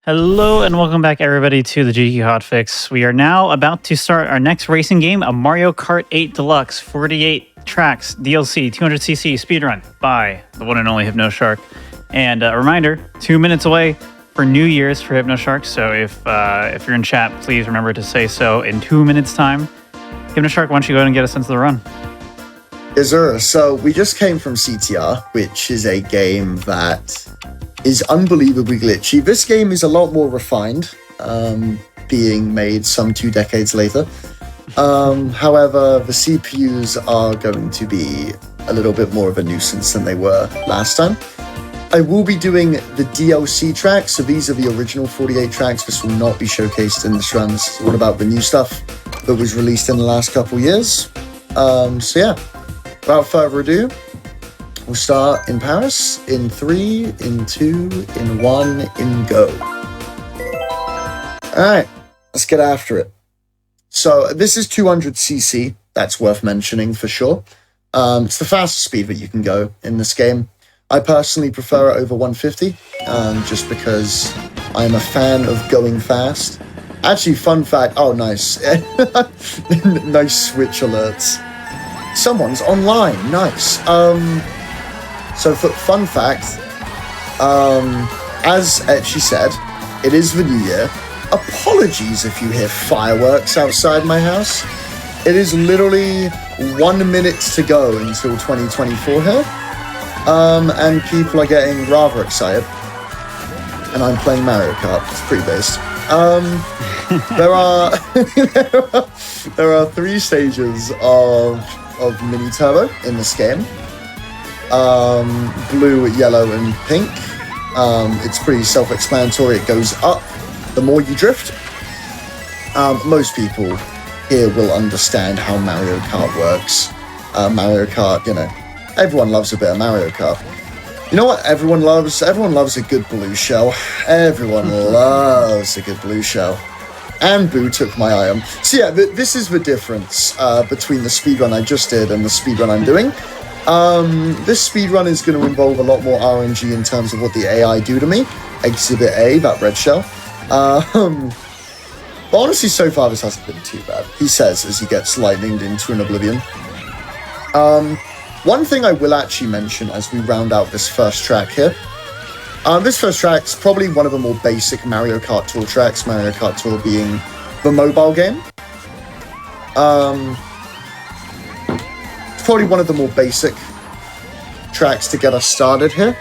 Hello and welcome back everybody to the GDQ Hotfix. We are now about to start our next racing game, a Mario Kart 8 Deluxe, 48 tracks, DLC, 200cc speedrun by the one and only HypnoShark. And a reminder, 2 minutes away for New Year's for HypnoShark. So if you're in chat, please remember to say so in 2 minutes time. HypnoShark, why don't you go ahead and get us into the run? Yes, sir. So we just came from CTR, which is a game that is unbelievably glitchy. This game is a lot more refined, being made some 2 decades later. However, the CPUs are going to be a little bit more of a nuisance than they were last time. I will be doing the DLC tracks, so these are the original 48 tracks. This will not be showcased in this run. This is all about the new stuff that was released in the last couple years. So yeah, without further ado, we'll start in Paris, in 3, in 2, in 1, in go. Alright, let's get after it. So this is 200cc, that's worth mentioning for sure. It's the fastest speed that you can go in this game. I personally prefer it over 150, just because I'm a fan of going fast. Actually, fun fact, oh nice, nice Switch alerts. Someone's online, nice. So for fun fact, as she said, it is the new year. Apologies if you hear fireworks outside my house. It is literally 1 minute to go until 2024 here. And people are getting rather excited. And I'm playing Mario Kart, it's pretty based. there are 3 stages of mini turbo in this game. Blue, yellow, and pink. It's pretty self-explanatory. It goes up the more you drift. Most people here will understand how Mario Kart works. Mario Kart, you know, everyone loves a bit of Mario Kart. You know what everyone loves? Everyone loves a good blue shell. Everyone loves a good blue shell. And Boo took my item. So yeah, this is the difference between the speedrun I just did and the speedrun I'm doing. This speedrun is going to involve a lot more RNG in terms of what the AI do to me. Exhibit A, that red shell. But honestly, so far this hasn't been too bad. He says as he gets lightninged into an oblivion. One thing I will actually mention as we round out this first track here. This first track's probably one of the more basic Mario Kart Tour tracks, Mario Kart Tour being the mobile game. It's probably one of the more basic tracks to get us started here.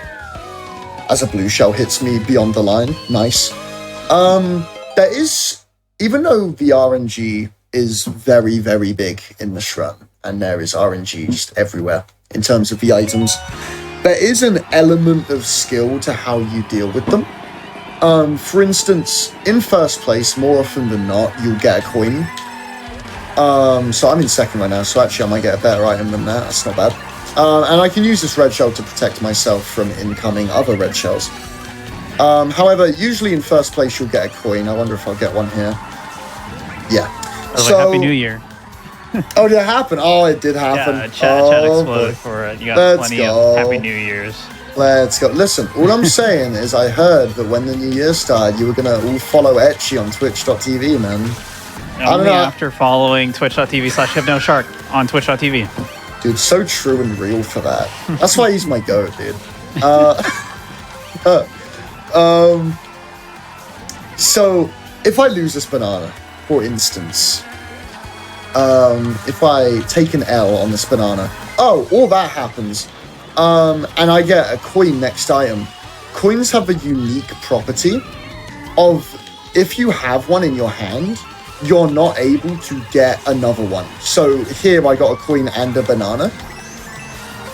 As a blue shell hits me beyond the line, nice. There is, even though the RNG is very, very big in this run, and there is RNG just everywhere in terms of the items, there is an element of skill to how you deal with them. For instance, in first place, more often than not, you'll get a coin. So I'm in second right now, so actually I might get a better item than that. That's not bad. And I can use this red shell to protect myself from incoming other red shells. However, usually in first place you'll get a coin. I wonder if I'll get one here. Yeah. So, Happy New Year. Oh, did it happen? Oh, it did happen. Yeah, chat exploded for it. You got plenty of Happy New Year's. Let's go. Listen, all I'm saying is I heard that when the new year started, you were going to all follow Etchy on twitch.tv, man. Only after following twitch.tv/HypnoShark on twitch.tv. Dude, so true and real for that. That's why he's my goat, dude. So, if I lose this banana, for instance, if I take an L on this banana, all that happens, and I get a coin next item. Coins have a unique property of, if you have one in your hand, you're not able to get another one. So here I got a coin and a banana,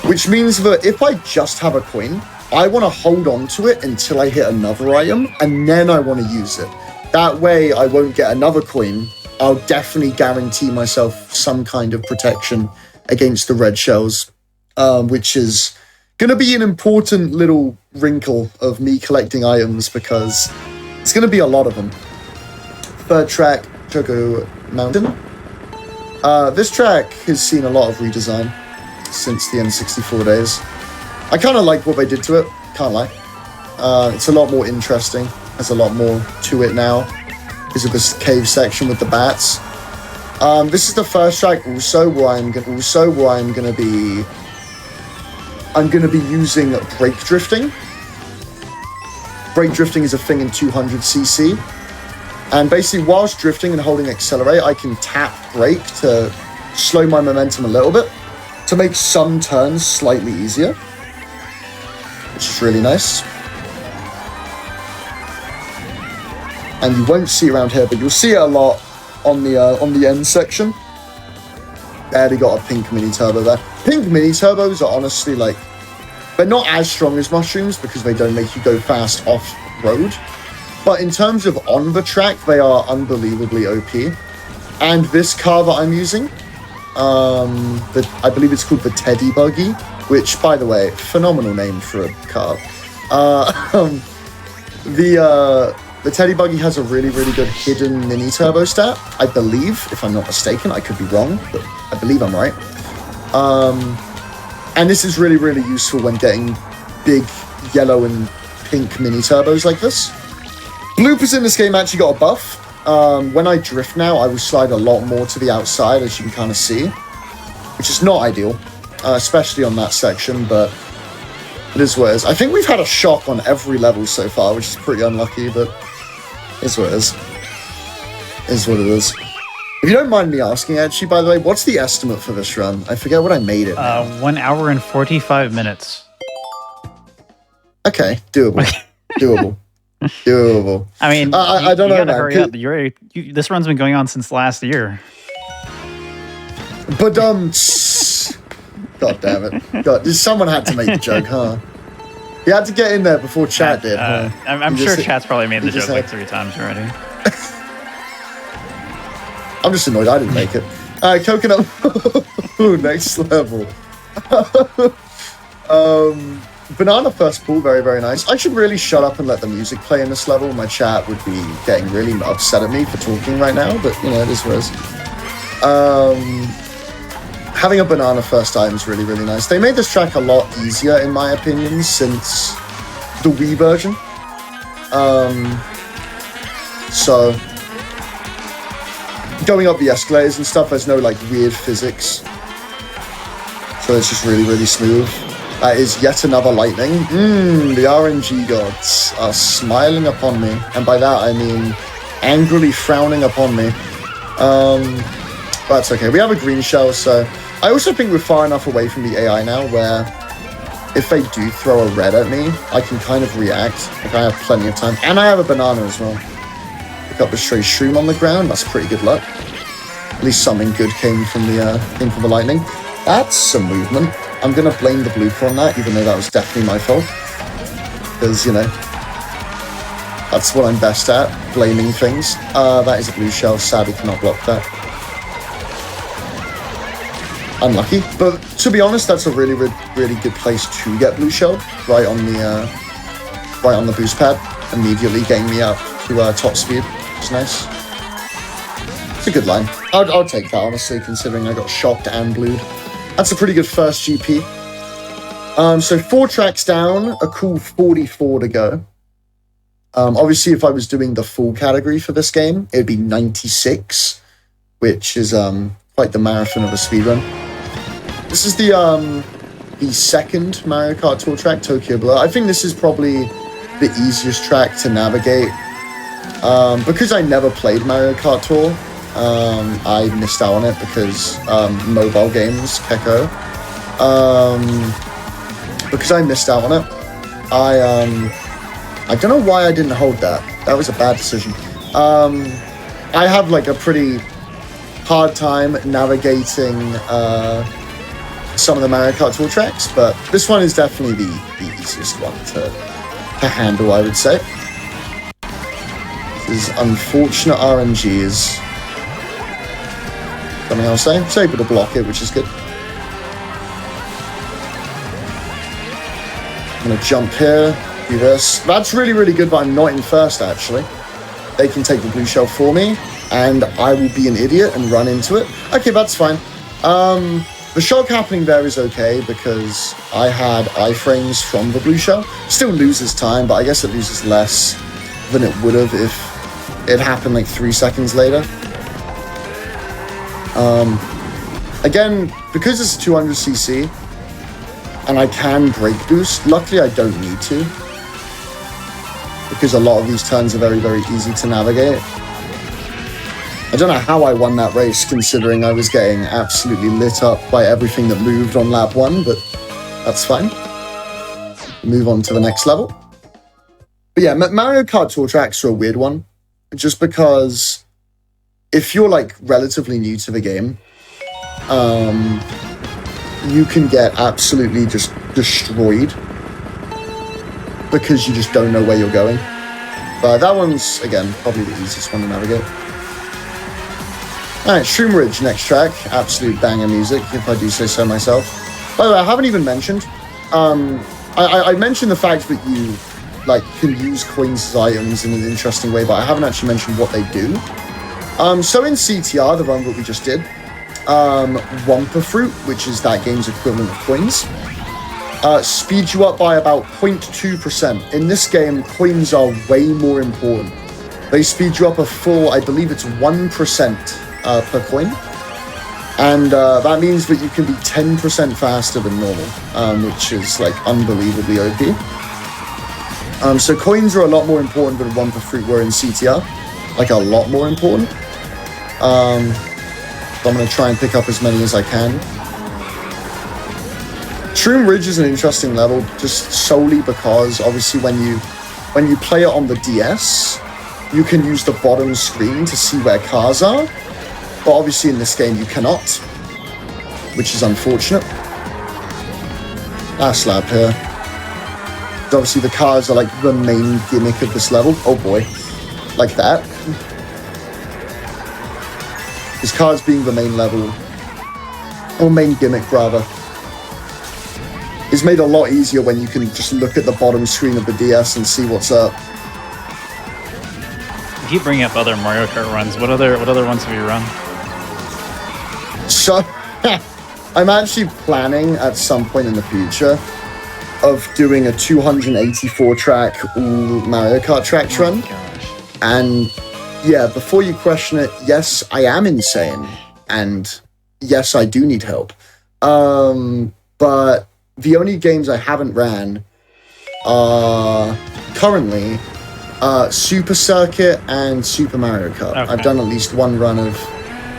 which means that if I just have a coin, I want to hold on to it until I hit another item, and then I want to use it. That way I won't get another coin. I'll definitely guarantee myself some kind of protection against the red shells, which is going to be an important little wrinkle of me collecting items because it's going to be a lot of them. Third track, Choco Mountain. This track has seen a lot of redesign since the N64 days. I kind of like what they did to it, can't lie. It's a lot more interesting. There's a lot more to it now because of this cave section with the bats. This is the first track also where I'm gonna be using brake drifting. Brake drifting is a thing in 200cc. And basically, whilst drifting and holding accelerate, I can tap brake to slow my momentum a little bit to make some turns slightly easier, which is really nice. And you won't see it around here, but you'll see it a lot on the end section. Barely got a pink mini turbo there. Pink mini turbos are honestly like, they're not as strong as mushrooms because they don't make you go fast off road. But in terms of on the track, they are unbelievably OP. And this car that I'm using, I believe it's called the Teddy Buggy, which, by the way, phenomenal name for a car. The Teddy Buggy has a really, really good hidden mini turbo stat, I believe, if I'm not mistaken. I could be wrong, but I believe I'm right. And this is really, really useful when getting big yellow and pink mini turbos like this. Bloopers in this game actually got a buff. When I drift now, I will slide a lot more to the outside, as you can kind of see, which is not ideal, especially on that section, but it is what it is. I think we've had a shock on every level so far, which is pretty unlucky, but it's what it is. Is what it is. If you don't mind me asking, actually, by the way, what's the estimate for this run? I forget what I made it. 1 hour and 45 minutes. Okay, doable. Doable. Doable. I mean, I don't know, gotta man. hurry up. This run's been going on since last year. But God damn it! God, someone had to make the joke, huh? You had to get in there before chat did. Huh? I'm sure chat's probably made the joke like 3 times already. I'm just annoyed I didn't make it. Coconut. Next level. Banana first pull, very, very nice. I should really shut up and let the music play in this level. My chat would be getting really upset at me for talking right now, but, you know, it is what it is. Having a banana first item is really, really nice. They made this track a lot easier, in my opinion, since the Wii version. So, going up the escalators and stuff, there's no, like, weird physics. So it's just really, really smooth. That is yet another lightning. The RNG gods are smiling upon me. And by that, I mean angrily frowning upon me. But that's okay. We have a green shell, so... I also think we're far enough away from the AI now where if they do throw a red at me, I can kind of react. Like, I have plenty of time. And I have a banana as well. Pick up a stray shroom on the ground. That's pretty good luck. At least something good came from the lightning. That's some movement. I'm going to blame the blooper on that, even though that was definitely my fault. Because, you know, that's what I'm best at, blaming things. That is a blue shell. Sadly, cannot block that. Unlucky. But to be honest, that's a really, really, really good place to get blue shell. Right on the boost pad. Immediately getting me up to top speed. It's nice. It's a good line. I'll take that, honestly, considering I got shocked and blued. That's a pretty good first GP. So 4 tracks down, a cool 44 to go. Obviously, if I was doing the full category for this game, it'd be 96, which is quite the marathon of a speedrun. This is the second Mario Kart Tour track, Tokyo Blur. I think this is probably the easiest track to navigate. Because I never played Mario Kart Tour, I missed out on it because mobile games, Keko. Because I missed out on it, I don't know why I didn't hold that. That was a bad decision. I have like a pretty hard time navigating some of the Mario Kart Tour tracks, but this one is definitely the easiest one to handle, I would say. This is unfortunate RNG is something I'll say. It's able to block it, which is good. I'm going to jump here, do this. That's really, really good, but I'm not in first, actually. They can take the blue shell for me, and I will be an idiot and run into it. Okay, that's fine. The shock happening there is okay, because I had iframes from the blue shell. Still loses time, but I guess it loses less than it would have if it happened like 3 seconds later. Again, because it's a 200cc and I can brake boost, luckily I don't need to, because a lot of these turns are very, very easy to navigate. I don't know how I won that race, considering I was getting absolutely lit up by everything that moved on lap 1, but that's fine. Move on to the next level. But yeah, Mario Kart Tour Tracks are a weird one, just because if you're like relatively new to the game, you can get absolutely just destroyed because you just don't know where you're going. But that one's, again, probably the easiest one to navigate. Alright, Shroom Ridge, next track. Absolute banger music, if I do say so myself. By the way, I haven't even mentioned, I mentioned the fact that you like can use coins as items in an interesting way, but I haven't actually mentioned what they do. So in CTR, the run that we just did, Wumpa Fruit, which is that game's equivalent of coins, speeds you up by about 0.2%. In this game, coins are way more important. They speed you up a full, I believe it's 1% per coin. And that means that you can be 10% faster than normal, which is like unbelievably OP. So coins are a lot more important than Wumpa Fruit were in CTR. Like a lot more important. So I'm going to try and pick up as many as I can. Shroom Ridge is an interesting level just solely because obviously when you play it on the DS, you can use the bottom screen to see where cars are. But obviously in this game you cannot, which is unfortunate. Last lap here. Obviously the cars are like the main gimmick of this level. Oh boy. Like that. His cars being the main level, or main gimmick rather, is made a lot easier when you can just look at the bottom screen of the DS and see what's up. If you bring up other Mario Kart runs, what other ones have you run? So, I'm actually planning at some point in the future of doing a 284 track all Mario Kart tracks run. Gosh. And yeah, before you question it, yes, I am insane. And yes, I do need help. But the only games I haven't ran are currently Super Circuit and Super Mario Kart. Okay. I've done at least one run of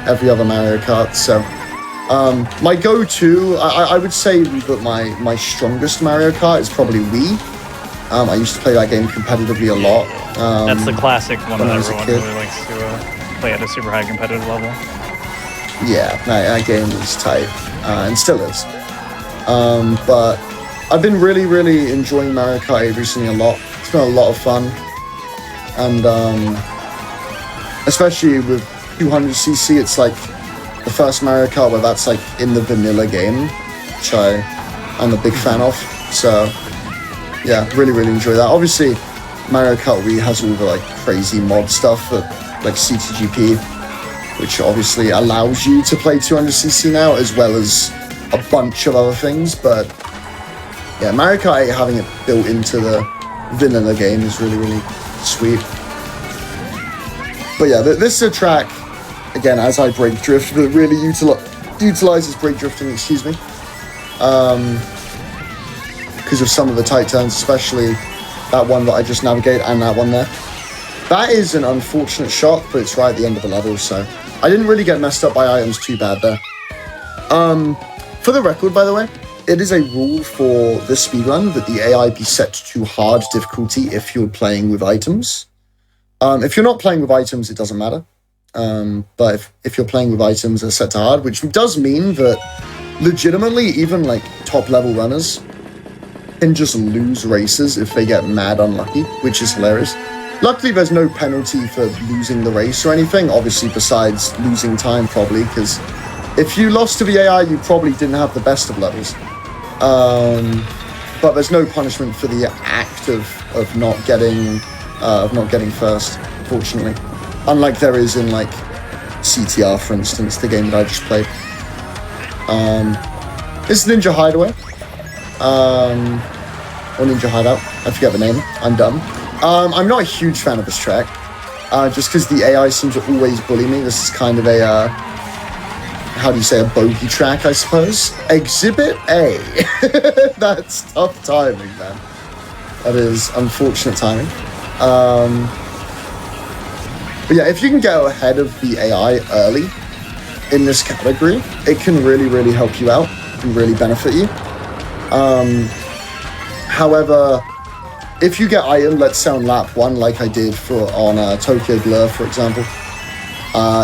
every other Mario Kart, so my go-to, I would say that my strongest Mario Kart is probably Wii. I used to play that game competitively a lot. That's the classic one that when I was a everyone kid. really likes to play at a super high competitive level. Yeah, that game was tight, and still is. But I've been really, really enjoying Mario Kart 8 recently a lot. It's been a lot of fun. And especially with 200cc, it's like the first Mario Kart where that's like in the vanilla game, which I'm a big fan of. So yeah, really, really enjoy that. Obviously, Mario Kart Wii has all the like crazy mod stuff that like CTGP, which obviously allows you to play 200cc now, as well as a bunch of other things. But yeah, Mario Kart 8 having it built into the vanilla game is really, really sweet. But yeah, this is a track, again, as I brake drift, that really utilizes brake drifting, excuse me. Because of some of the tight turns, especially that one that I just navigate and that one there. That is an unfortunate shot, but it's right at the end of the level, so I didn't really get messed up by items too bad there. For the record, by the way, it is a rule for this speedrun that the AI be set to hard difficulty if you're playing with items. If you're not playing with items, it doesn't matter. But if you're playing with items, they're set to hard, which does mean that legitimately even like top level runners can just lose races if they get mad unlucky, which is hilarious. Luckily, there's no penalty for losing the race or anything, obviously, besides losing time probably, because if you lost to the AI, you probably didn't have the best of levels. But there's no punishment for the act of not getting first, unfortunately. Unlike there is in like CTR, for instance, the game that I just played. It's Ninja Hideaway. Or Ninja Hideout. I forget the name. I'm dumb. I'm not a huge fan of this track, just because the AI seems to always bully me. This is kind of a, how do you say, a bogey track, I suppose. Exhibit A. That's tough timing, man. That is unfortunate timing. But yeah, if you can get ahead of the AI early in this category, it can really, really help you out and really benefit you. However, if you get iron, let's say on lap 1, like I did on Tokyo Blur, for example,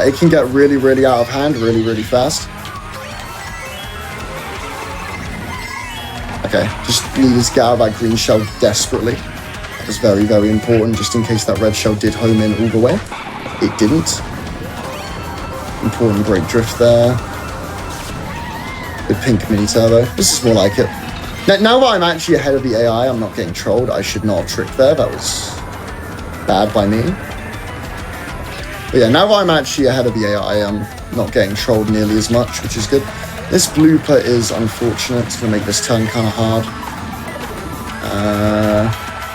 it can get really, really out of hand really, really fast. Okay, just needed to get out of that green shell desperately. That was very, very important, just in case that red shell did home in all the way. It didn't. Important brake drift there. The pink mini turbo. This is more like it. Now that I'm actually ahead of the AI, I'm not getting trolled. I should not have tricked there. That was bad by me. But yeah, now that I'm actually ahead of the AI, I'm not getting trolled nearly as much, which is good. This blooper is unfortunate. It's going to make this turn kind of hard.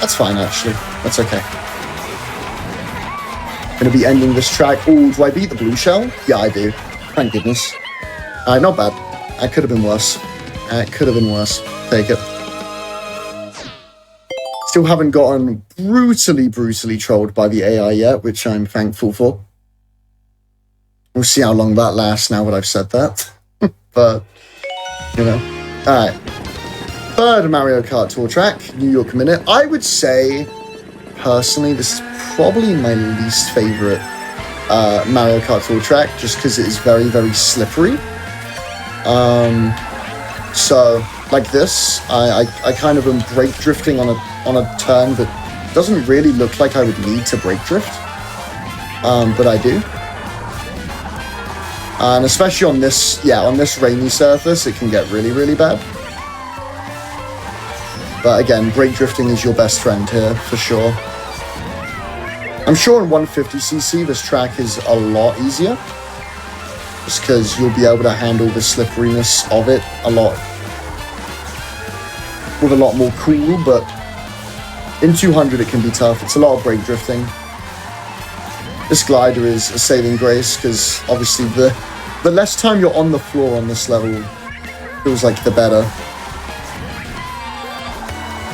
That's fine, actually. That's okay. Going to be ending this track. Oh, do I beat the blue shell? Yeah, I do. Thank goodness. Not bad. That could have been worse. Take it. Still haven't gotten brutally trolled by the AI yet, which I'm thankful for. We'll see how long that lasts now that I've said that. But, you know. Alright. Third Mario Kart Tour track, New York Minute. I would say, personally, this is probably my least favorite Mario Kart Tour track, just because it is very, very slippery. So, like this, I kind of am brake drifting on a turn that doesn't really look like I would need to brake drift. But I do. And especially on this rainy surface, it can get really, really bad. But again, brake drifting is your best friend here, for sure. I'm sure in 150cc, this track is a lot easier. Just because you'll be able to handle the slipperiness of it with a lot more cool, but in 200 it can be tough. It's a lot of brake drifting. This glider is a saving grace, because obviously the less time you're on the floor on this level feels like the better.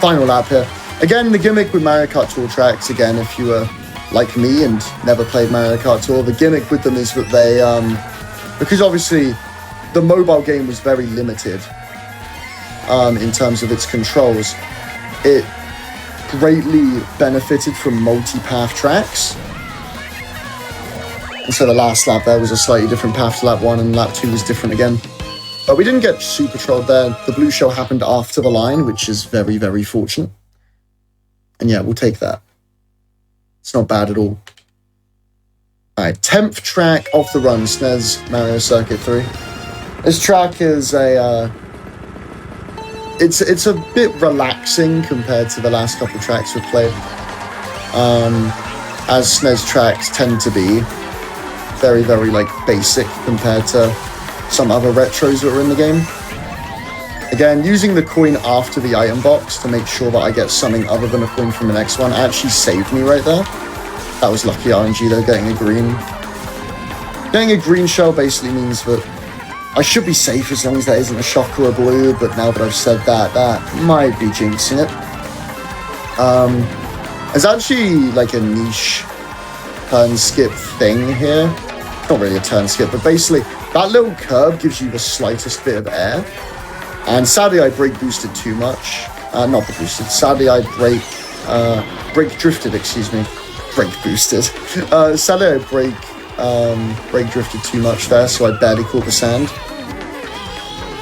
Final lap here. Again, the gimmick with Mario Kart Tour tracks, again, if you were like me and never played Mario Kart Tour, the gimmick with them is that they, because obviously the mobile game was very limited in terms of its controls, it greatly benefited from multi-path tracks. And so the last lap there was a slightly different path to lap 1, and lap 2 was different again. But we didn't get super trolled there. The blue shell happened after the line, which is very, very fortunate. And yeah, we'll take that. It's not bad at all. Alright, 10th track off the run, SNES Mario Circuit 3. This track is it's a bit relaxing compared to the last couple of tracks we've played. As SNES tracks tend to be. Very, very, like, basic compared to some other retros that are in the game. Again, using the coin after the item box to make sure that I get something other than a coin from the next one actually saved me right there. That was lucky RNG though, getting a green. Getting a green shell basically means that I should be safe as long as there isn't a shock or a blue, but now that I've said that, that might be jinxing it. There's actually like a niche turn skip thing here. Not really a turn skip, but basically that little curb gives you the slightest bit of air. And sadly I brake boosted too much. Not the boosted, sadly I brake drifted, excuse me. Brake boosted. Sadly I brake drifted too much there, so I barely caught the sand.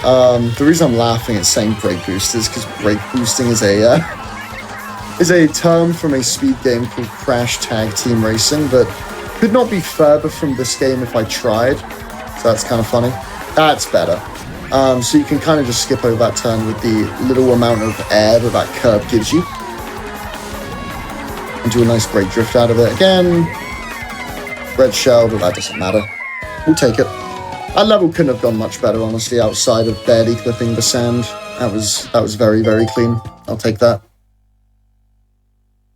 The reason I'm laughing at saying brake boost is because brake boosting is a term from a speed game called Crash Tag Team Racing that could not be further from this game if I tried. So that's kind of funny. That's better. So you can kind of just skip over that turn with the little amount of air that that curb gives you. And do a nice brake drift out of it. Again, red shell, but that doesn't matter. We'll take it. That level couldn't have gone much better, honestly, outside of barely clipping the sand. That was very, very clean. I'll take that.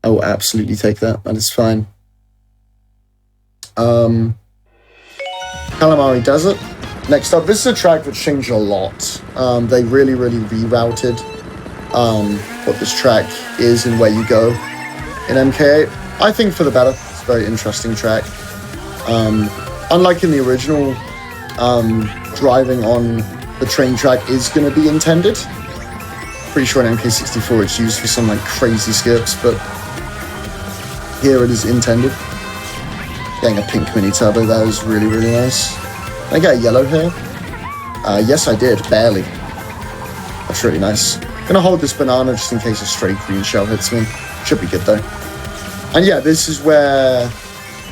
I will absolutely take that. That is fine. Calamari Desert. Next up, this is a track that changed a lot. They really rerouted what this track is and where you go in MK8. I think for the better. It's a very interesting track. Unlike in the original, driving on the train track is going to be intended. Pretty sure in MK64 it's used for some like crazy skips, but here it is intended. Getting a pink mini turbo, that is really nice. Did I get a yellow here? Yes I did, barely. That's really nice. Gonna hold this banana just in case a stray green shell hits me. Should be good though. And yeah, this is where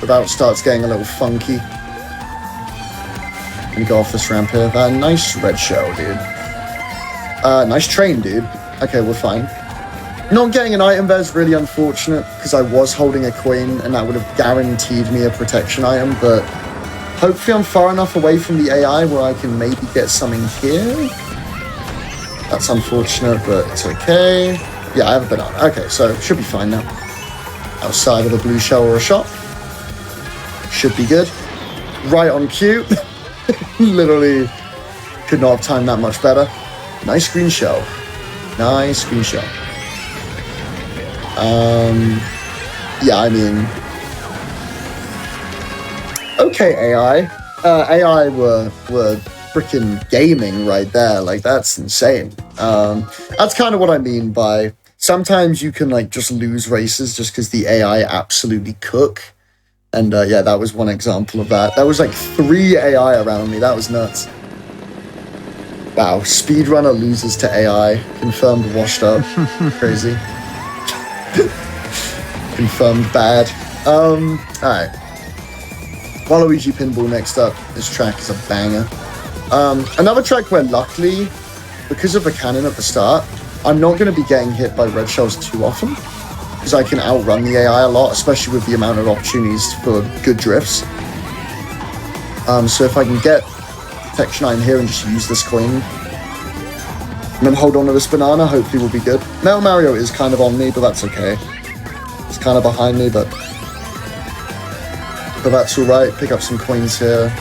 the route starts getting a little funky. Gonna go off this ramp here. Nice red shell, dude. Nice train, dude. Okay, we're fine. Not getting an item there is really unfortunate because I was holding a coin and that would have guaranteed me a protection item, but hopefully I'm far enough away from the AI where I can maybe get something here. That's unfortunate, but it's okay. Yeah, I have a banana. Okay, so should be fine now. Outside of a blue shell or a shot. Should be good. Right on cue. Literally could not have timed that much better. Nice green shell. Nice green shell. Yeah, I mean, okay, AI. AI were freaking gaming right there. Like, that's insane. That's kind of what I mean by sometimes you can like just lose races just because the AI absolutely cook. And yeah, that was one example of that. There was like 3 AI around me. That was nuts. Wow, speedrunner loses to AI. Confirmed washed up. Crazy. Confirmed bad. Alright. Waluigi Pinball next up. This track is a banger. Another track where luckily, because of the cannon at the start, I'm not going to be getting hit by red shells too often. Because I can outrun the AI a lot, especially with the amount of opportunities for good drifts. So if I can get protection item here and just use this coin, and then hold on to this banana, hopefully we'll be good. Metal Mario is kind of on me, but that's okay. It's kind of behind me, but that's alright. Pick up some coins here.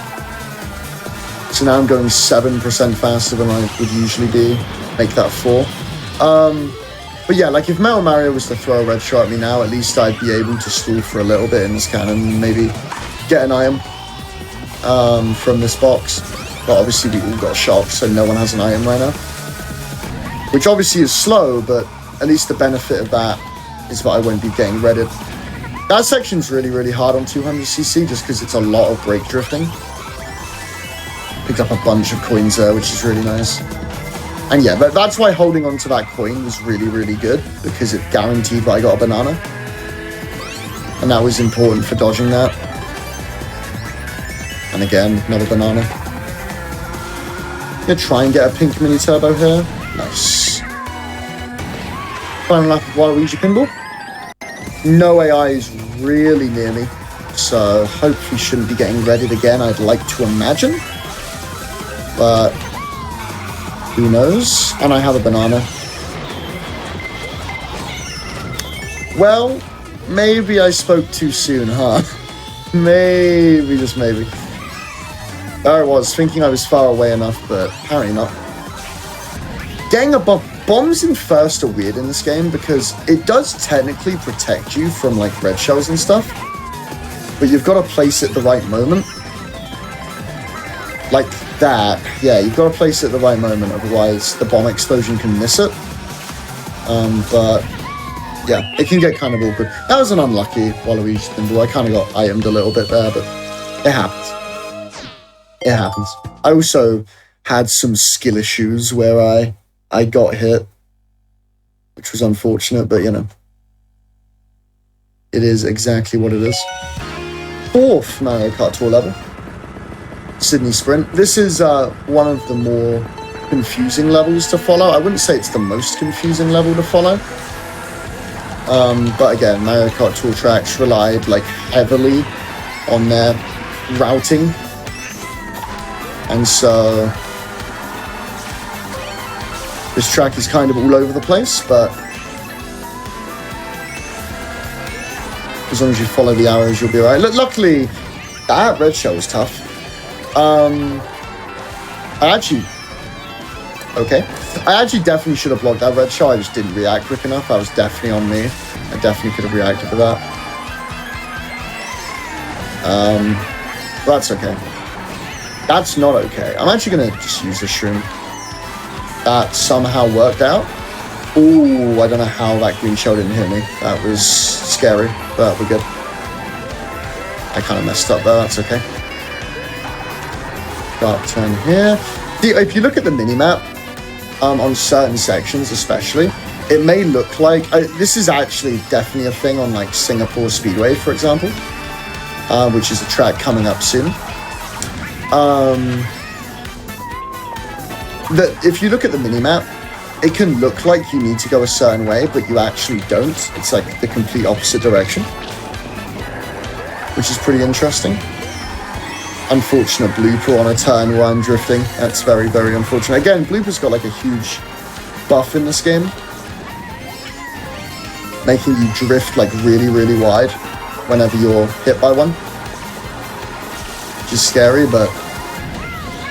So now I'm going 7% faster than I would usually be. Make that 4. But yeah, like if Metal Mario was to throw a red shot at me now, at least I'd be able to stall for a little bit in this cannon and maybe get an item from this box. But obviously we all got shocked, so no one has an item right now. Which obviously is slow, but at least the benefit of that is that I won't be getting redded. That section's really hard on 200cc just because it's a lot of brake drifting. Picked up a bunch of coins there, which is really nice. And yeah, that's why holding on to that coin was really good, because it guaranteed that I got a banana. And that was important for dodging that. And again, another banana. Gonna try and get a pink mini turbo here. Nice. Final lap of Waluigi Pinball. No AI is really near me, so hopefully shouldn't be getting readied again, I'd like to imagine. But who knows? And I have a banana. Well, maybe I spoke too soon, huh? Maybe, just maybe. There I was, thinking I was far away enough, but apparently not. Getting a bombs in first are weird in this game because it does technically protect you from like red shells and stuff, but you've got to place it the right moment. Like that. Yeah, you've got to place it at the right moment, otherwise the bomb explosion can miss it. But yeah, it can get kind of awkward. That was an unlucky Waluigi Pinball. I kind of got itemed a little bit there, but it happens. It happens. I also had some skill issues where I got hit, which was unfortunate, but you know, it is exactly what it is. 4th Mario Kart Tour level, Sydney Sprint. This is one of the more confusing levels to follow. I wouldn't say it's the most confusing level to follow. But again, Mario Kart Tour tracks relied like heavily on their routing. And so this track is kind of all over the place, but As long as you follow the arrows, you'll be alright. Luckily, that red shell was tough. I actually definitely should have blocked that red shell. I just didn't react quick enough. That was definitely on me. I definitely could have reacted to that. But that's okay. That's not okay. I'm actually going to just use the shroom. That somehow worked out. Ooh, I don't know how that green shell didn't hit me. That was scary, but we're good. I kind of messed up there. That's okay. Got turn here. If you look at the minimap, on certain sections especially, it may look like... this is actually definitely a thing on like Singapore Speedway, for example, which is a track coming up soon. That if you look at the minimap, it can look like you need to go a certain way, but you actually don't. It's like the complete opposite direction, which is pretty interesting. Unfortunate blooper on a turn where I'm drifting. That's very, very unfortunate. Again, blooper's got like a huge buff in this game, making you drift like really, really wide whenever you're hit by one. Which is scary, but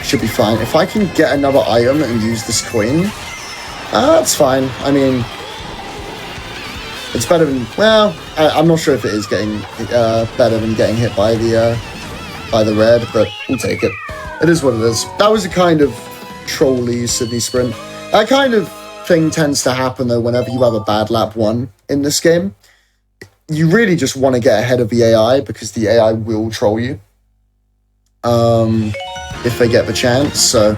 should be fine. If I can get another item and use this coin, that's fine. I mean, it's better than... Well, I'm not sure if it is getting better than getting hit by the red, but we'll take it. It is what it is. That was a kind of trolly Sydney sprint. That kind of thing tends to happen, though, whenever you have a bad lap 1 in this game. You really just want to get ahead of the AI, because the AI will troll you if they get the chance. So,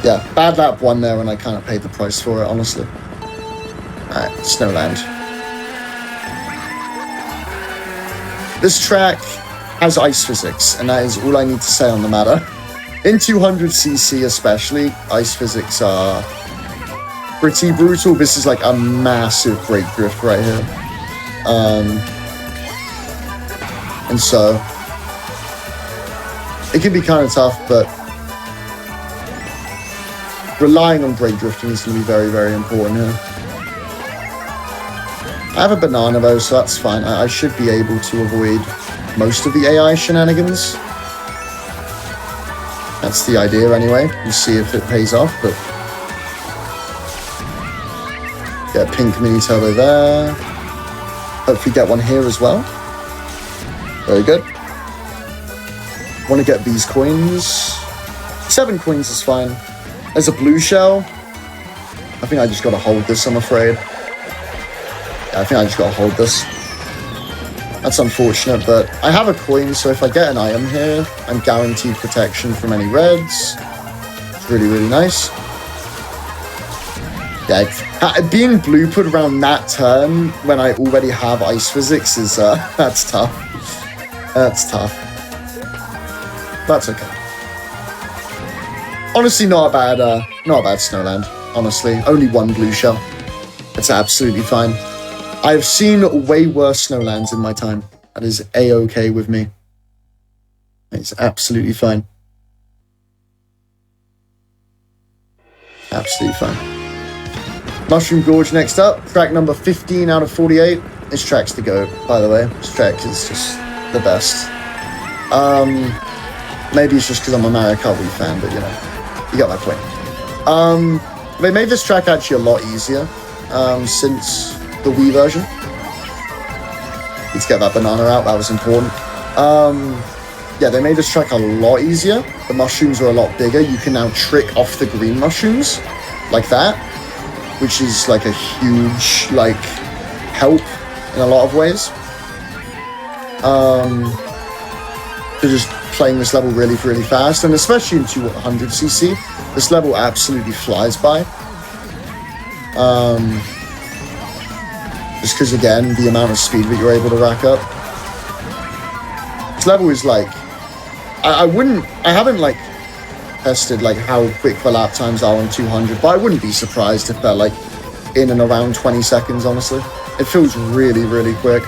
yeah, bad lap 1 there, and I kind of paid the price for it, honestly. Alright, Snowland. This track has ice physics, and that is all I need to say on the matter. In 200cc especially, ice physics are pretty brutal. This is like a massive brake drift right here. And so, it can be kind of tough, but relying on brake drifting is going to be very, very important here. I have a banana though, so that's fine. I should be able to avoid most of the AI shenanigans. That's the idea anyway. We'll see if it pays off, but... Get a pink mini turbo there. Hopefully get one here as well. Very good. Want to get these coins. 7 coins is fine. There's a blue shell. I think I just got to hold this, I'm afraid. Yeah, I think I just got to hold this. That's unfortunate, but I have a coin, so if I get an item here, I'm guaranteed protection from any reds. It's really, really nice. Yeah, being bloopered around that turn when I already have ice physics is, that's tough. That's tough. That's okay. Honestly, not a bad Snowland, honestly. Only 1 blue shell. It's absolutely fine. I have seen way worse Snowlands in my time. That is A-okay with me. It's absolutely fine. Absolutely fine. Mushroom Gorge next up. Track number 15 out of 48. This track's the GOAT, by the way. This track is just the best. Maybe it's just because I'm a Mario Kart Wii fan, but you know, you got my point. They made this track actually a lot easier since the Wii version. Let's get that banana out, that was important. Yeah, they made this track a lot easier. The mushrooms are a lot bigger. You can now trick off the green mushrooms like that, which is like a huge like help in a lot of ways. To just playing this level really, really fast, and especially in 200cc, this level absolutely flies by. Just because, again, the amount of speed that you're able to rack up. This level is like, I haven't like tested like how quick the lap times are on 200, but I wouldn't be surprised if they're like in and around 20 seconds, honestly. It feels really, really quick.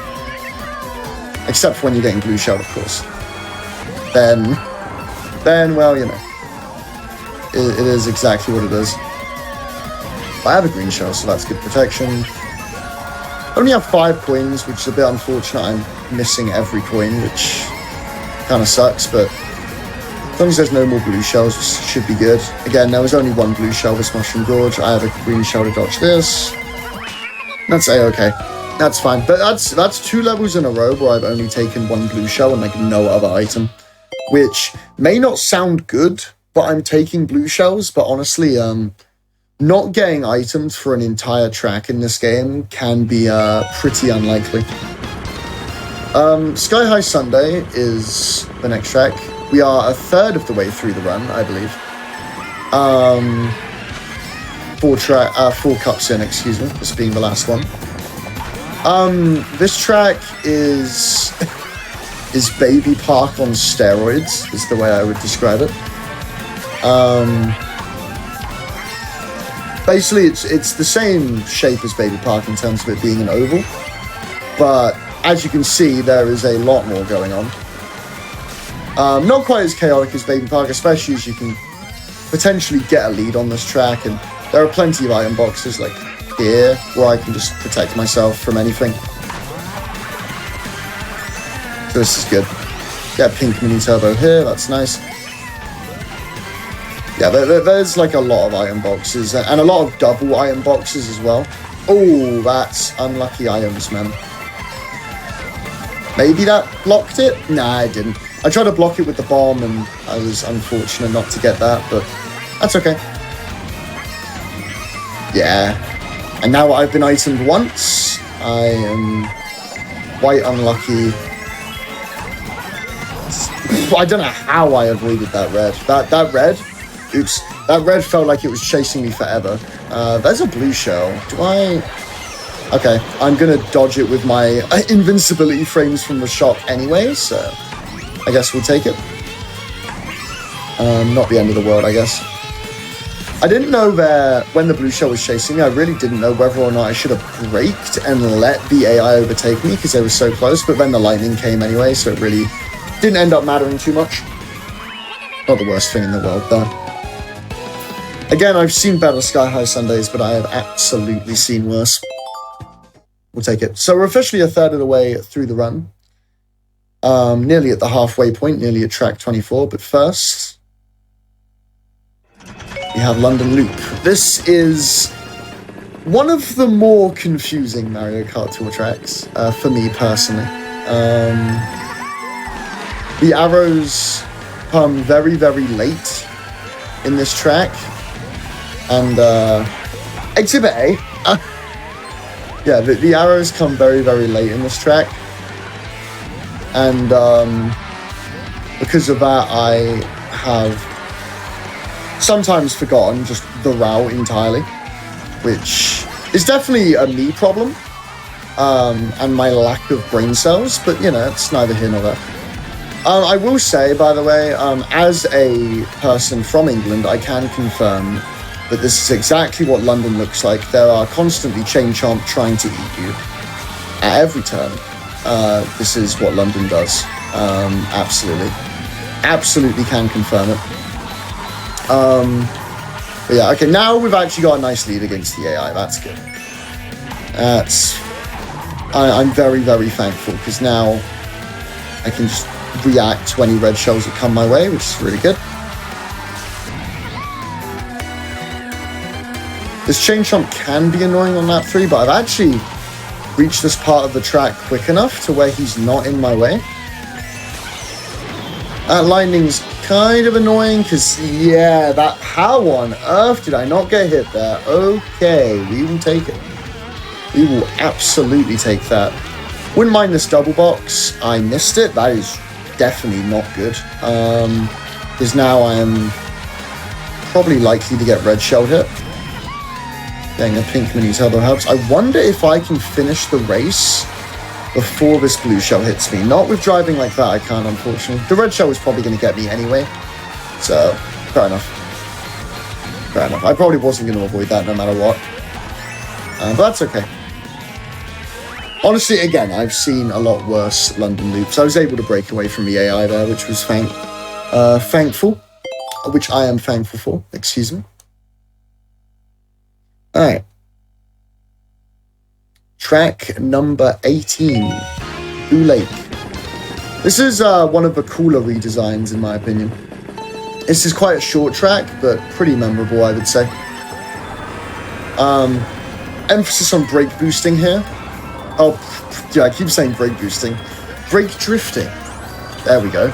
Except for when you're getting blue shell, of course. Then, well, you know, it is exactly what it is. But I have a green shell, so that's good protection. Only have 5 coins, which is a bit unfortunate. I'm missing every coin, which kind of sucks, but as long as there's no more blue shells, it should be good. Again, there was only 1 blue shell with Mushroom Gorge. I have a green shell to dodge this. That's A-okay. That's fine. But that's 2 levels in a row where I've only taken 1 blue shell and like no other item, which may not sound good, but I'm taking blue shells. But honestly, not getting items for an entire track in this game can be pretty unlikely. Sky High Sunday is the next track. We are a third of the way through the run, I believe. 4 cups in, excuse me, this being the last one. This track is Baby Park on steroids, is the way I would describe it. Basically, it's the same shape as Baby Park in terms of it being an oval, but as you can see, there is a lot more going on. Not quite as chaotic as Baby Park, especially as you can potentially get a lead on this track, and there are plenty of item boxes like here where I can just protect myself from anything. So this is good. Get a pink mini turbo here, that's nice. Yeah, there's like a lot of item boxes and a lot of double item boxes as well. Oh, that's unlucky items, man. Maybe that blocked it? Nah, it didn't. I tried to block it with the bomb and I was unfortunate not to get that, but that's okay. Yeah. And now I've been itemed once. I am quite unlucky. I don't know how I avoided that red. That red? Oops. That red felt like it was chasing me forever. There's a blue shell. Do I... Okay, I'm going to dodge it with my invincibility frames from the shop anyway, so I guess we'll take it. Not the end of the world, I guess. I didn't know when the blue shell was chasing me, I really didn't know whether or not I should have braked and let the AI overtake me because they were so close, but then the lightning came anyway, so it really didn't end up mattering too much. Not the worst thing in the world, though. Again, I've seen better Sky High Sundays, but I have absolutely seen worse. We'll take it. So we're officially a third of the way through the run. Nearly at the halfway point, nearly at track 24. But first, we have London Loop. This is one of the more confusing Mario Kart Tour tracks, for me personally. The arrows come very, very late in this track. And Exhibit A. Yeah, the arrows come very, very late in this track. And because of that, I have sometimes forgotten just the route entirely, which is definitely a me problem, and my lack of brain cells, but you know, it's neither here nor there. I will say, by the way, as a person from England, I can confirm that this is exactly what London looks like. There are constantly Chain Chomp trying to eat you at every turn. This is what London does. Absolutely. Absolutely can confirm it. But yeah, okay, now we've actually got a nice lead against the AI. That's good. I'm very, very thankful, because now I can just react to any red shells that come my way, which is really good. This Chain Chomp can be annoying on lap 3, but I've actually reached this part of the track quick enough to where he's not in my way. Lightning's kind of annoying, because, yeah, how on earth did I not get hit there? Okay, we will take it. We will absolutely take that. Wouldn't mind this double box. I missed it. That is definitely not good. Because now I am probably likely to get red shell hit. Getting a pink mini turbo helps. I wonder if I can finish the race before this blue shell hits me. Not with driving like that, I can't, unfortunately. The red shell was probably going to get me anyway. So, fair enough. Fair enough. I probably wasn't going to avoid that no matter what. But that's okay. Honestly, again, I've seen a lot worse London loops. I was able to break away from the AI there, which was thankful. Which I am thankful for. Excuse me. Alright. Track number 18, Blue Lake. This is one of the cooler redesigns, in my opinion. This is quite a short track, but pretty memorable, I would say. Emphasis on brake boosting here. Oh, yeah, I keep saying brake boosting. Brake drifting. There we go.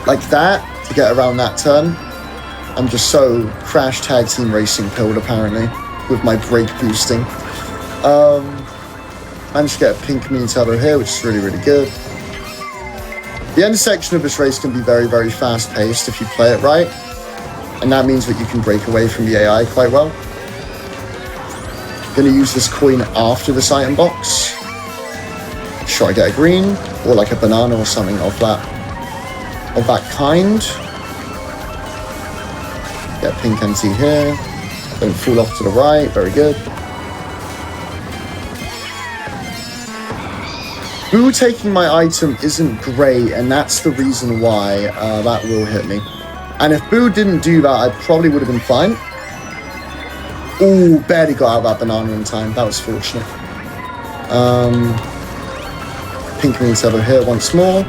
Like that, to get around that turn. I'm just so Crash Tag Team Racing pilled, apparently, with my brake boosting. Managed to get a pink mini turbo here, which is really, really good. The end section of this race can be very, very fast-paced if you play it right. And that means that you can break away from the AI quite well. Going to use this coin after this item box. Sure, I get a green, or like a banana or something of that kind. Get pink MT here. Don't fall off to the right. Very good. Boo taking my item isn't great, and that's the reason why that will hit me. And if Boo didn't do that, I probably would have been fine. Ooh, barely got out of that banana in time. That was fortunate. Pink means over here once more.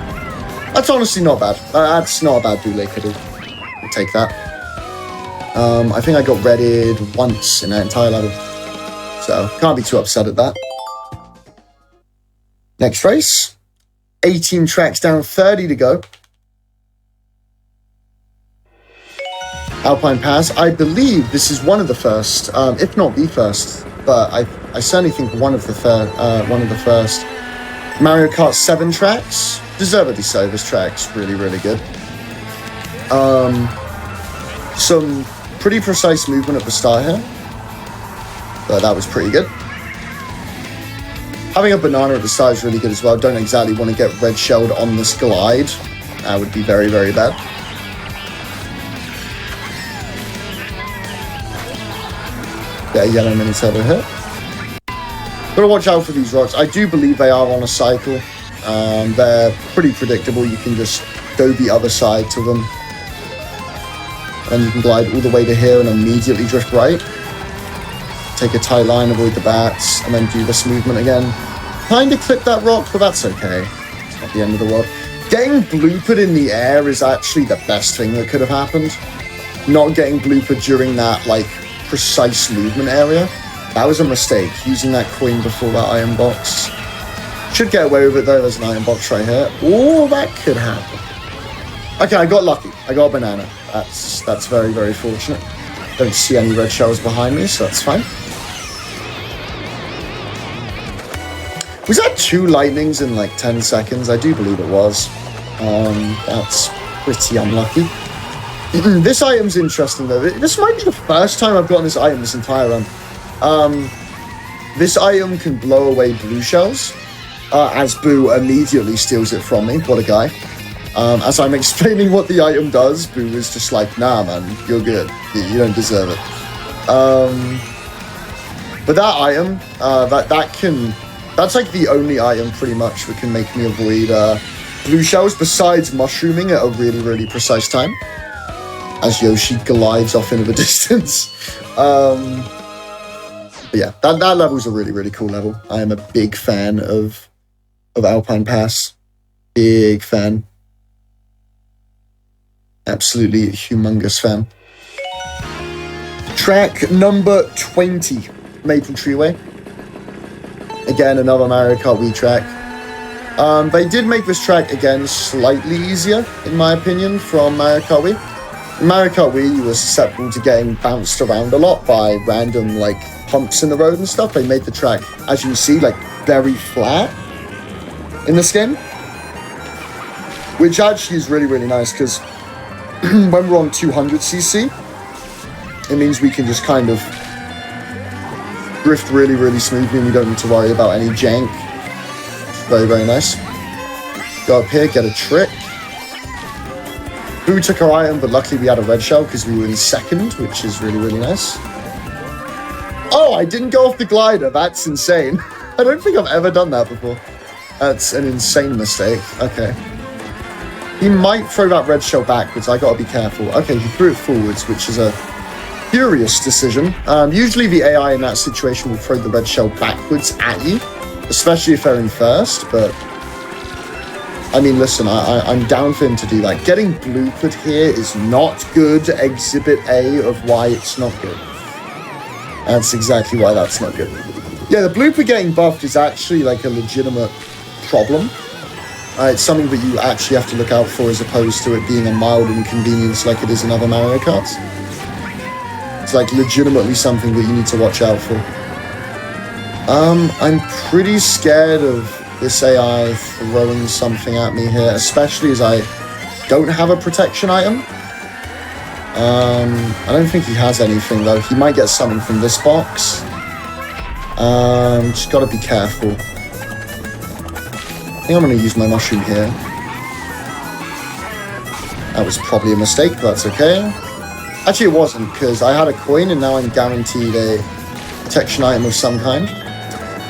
That's honestly not bad. That's not a bad Boo Lake. I'll take that. I think I got redded once in that entire level. So, can't be too upset at that. Next race. 18 tracks down, 30 to go. Alpine Pass. I believe this is one of the first, if not the first, but I certainly think one of the first Mario Kart 7 tracks. Deservedly so. This track's really, really good. Some pretty precise movement at the start here, but that was pretty good. Having a banana at the start is really good as well. Don't exactly want to get red shelled on this glide. That would be very, very bad. Get a yellow mini turbo here. Gotta watch out for these rocks. I do believe they are on a cycle. They're pretty predictable. You can just go the other side to them. And you can glide all the way to here and immediately drift right. Take a tight line, avoid the bats, and then do this movement again. Kind of clip that rock, but that's okay. It's not the end of the world. Getting bloopered in the air is actually the best thing that could have happened. Not getting bloopered during that, like, precise movement area. That was a mistake, using that coin before that iron box. Should get away with it though, there's an iron box right here. Oh, that could happen. Okay, I got lucky. I got a banana. That's very, very fortunate. Don't see any red shells behind me, so that's fine. Was that 2 lightnings in like 10 seconds? I do believe it was. That's pretty unlucky. This item's interesting though. This might be the first time I've gotten this item this entire run. This item can blow away blue shells, as Boo immediately steals it from me. What a guy. As I'm explaining what the item does, Boo is just like, nah man, you're good. You don't deserve it. But that item, that's like the only item pretty much that can make me avoid blue shells besides mushrooming at a really, really precise time. As Yoshi glides off into the distance. But yeah, that level's a really, really cool level. I am a big fan of Alpine Pass. Big fan. Absolutely humongous fan. Track number 20, Maple Tree Way. Again, another Mario Kart Wii track. They did make this track, again, slightly easier, in my opinion, from Mario Kart Wii. In Mario Kart Wii, you were susceptible to getting bounced around a lot by random, like, humps in the road and stuff. They made the track, as you can see, like, very flat in this game. Which actually is really, really nice, because when we're on 200cc, it means we can just kind of drift really, really smoothly and we don't need to worry about any jank. Very, very nice. Go up here, get a trick. Boo took our item, but luckily we had a red shell because we were in second, which is really, really nice. Oh, I didn't go off the glider. That's insane. I don't think I've ever done that before. That's an insane mistake. Okay. He might throw that red shell backwards. I gotta be careful. Okay, he threw it forwards, which is a Curious decision. Usually the AI in that situation will throw the red shell backwards at you, especially if they're in first, but I mean, listen, I'm down for him to do that. Getting bloopered here is not good. Exhibit A of why it's not good. That's exactly why that's not good. Yeah, the blooper getting buffed is actually like a legitimate problem. It's something that you actually have to look out for as opposed to it being a mild inconvenience like it is in other Mario Karts. It's like legitimately something that you need to watch out for. I'm pretty scared of this AI throwing something at me here, especially as I don't have a protection item. I don't think he has anything though. He might get something from this box. Just gotta be careful. I think I'm gonna use my mushroom here. That was probably a mistake, but that's okay. Actually, it wasn't, because I had a coin and now I'm guaranteed a protection item of some kind.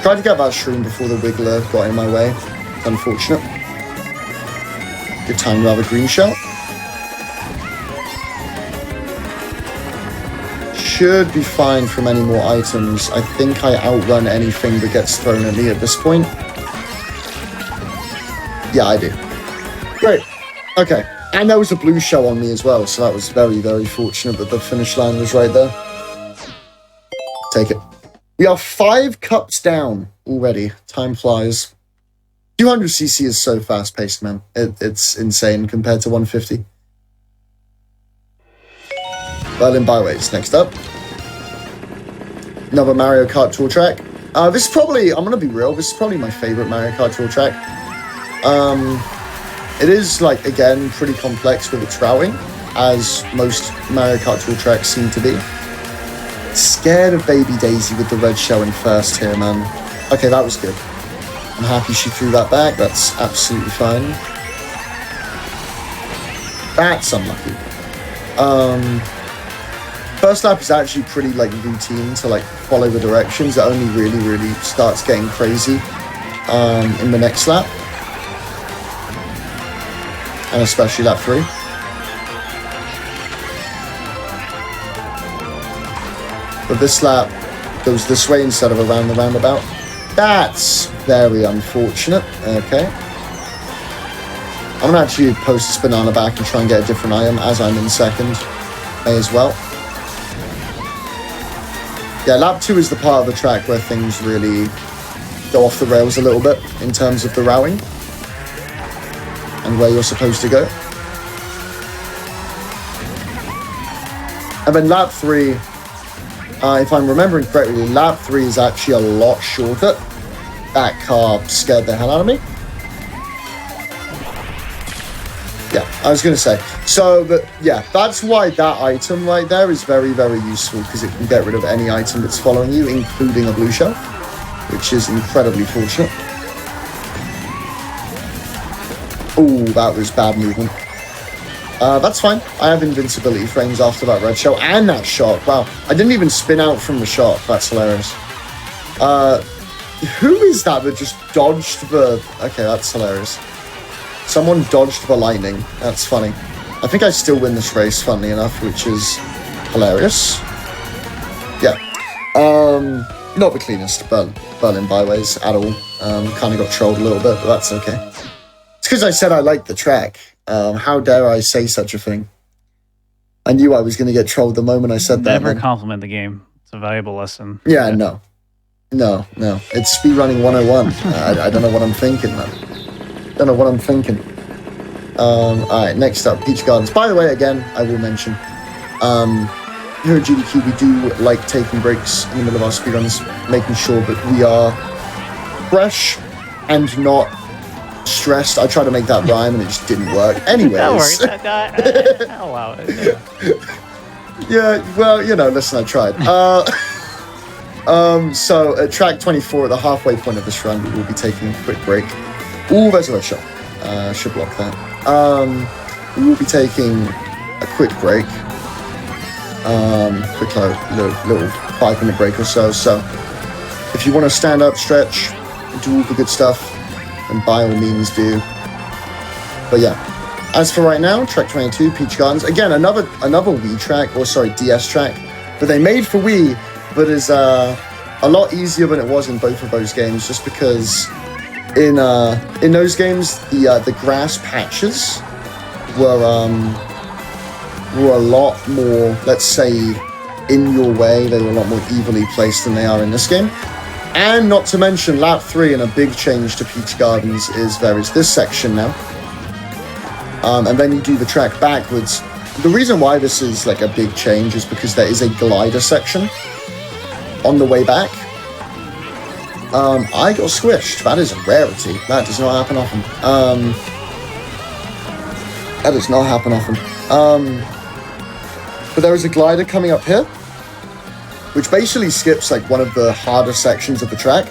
Tried to get that shroom before the Wiggler got in my way. It's unfortunate. Good time to have a green shell. Should be fine from any more items. I think I outrun anything that gets thrown at me at this point. Yeah, I do. Great. Okay. And there was a blue shell on me as well, so that was very, very fortunate that the finish line was right there. Take it. We are 5 cups down already. Time flies. 200cc is so fast-paced, man. It's insane compared to 150. Berlin Byways next up. Another Mario Kart tour track. This is probably, I'm going to be real, this is probably my favorite Mario Kart tour track. It is, like, again, pretty complex with its routing, as most Mario Kart tour tracks seem to be. Scared of Baby Daisy with the red shell in first here, man. Okay, that was good. I'm happy she threw that back. That's absolutely fine. That's unlucky. First lap is actually pretty, like, routine to, like, follow the directions. It only really starts getting crazy in the next lap. And especially lap 3. But this lap goes this way instead of around the roundabout. That's very unfortunate. Okay. I'm going to actually post this banana back and try and get a different item as I'm in second. May as well. Yeah, lap 2 is the part of the track where things really go off the rails a little bit in terms of the routing and where you're supposed to go. And then lap 3... if I'm remembering correctly, lap 3 is actually a lot shorter. That car scared the hell out of me. Yeah, I was going to say. So, but yeah, that's why that item right there is very useful, because it can get rid of any item that's following you, including a blue shell, which is incredibly fortunate. Oh, that was bad movement. That's fine. I have invincibility frames after that red shell and that shot. Wow, I didn't even spin out from the shot. That's hilarious. Who is that just dodged the... Okay, that's hilarious. Someone dodged the lightning. That's funny. I think I still win this race, funnily enough, which is hilarious. Yeah. Not the cleanest Berlin byways at all. Kind of got trolled a little bit, but that's okay. It's because I said I liked the track. How dare I say such a thing? I knew I was going to get trolled the moment I said that. Never compliment the game. It's a valuable lesson. Yeah, no. It's speedrunning 101. I don't know what I'm thinking, man. Don't know what I'm thinking. Alright, next up, Peach Gardens. By the way, again, I will mention, here at GDQ, we do like taking breaks in the middle of our speedruns, making sure that we are fresh and not stressed. I tried to make that rhyme and it just didn't work. Anyways. Don't worry, I'll allow it. Yeah, well, you know, listen, I tried. So at track 24, at the halfway point of this run, we will be taking a quick break. Ooh, there's a red shot. Should block that. We will be taking a quick break. Quick little 5-minute break or so. So if you want to stand up, stretch, do all the good stuff, then by all means do. But yeah, as for right now, track 22, Peach Gardens. Again, another Wii track, or sorry, DS track. but they made for Wii, but is a lot easier than it was in both of those games, just because in those games the grass patches were a lot more, let's say, in your way. They were a lot more evenly placed than they are in this game. And not to mention, lap 3 and a big change to Peach Gardens is there is this section now. And then you do the track backwards. The reason why this is like a big change is because there is a glider section on the way back. I got squished. That is a rarity. That does not happen often. That does not happen often. But there is a glider coming up here, which basically skips like one of the harder sections of the track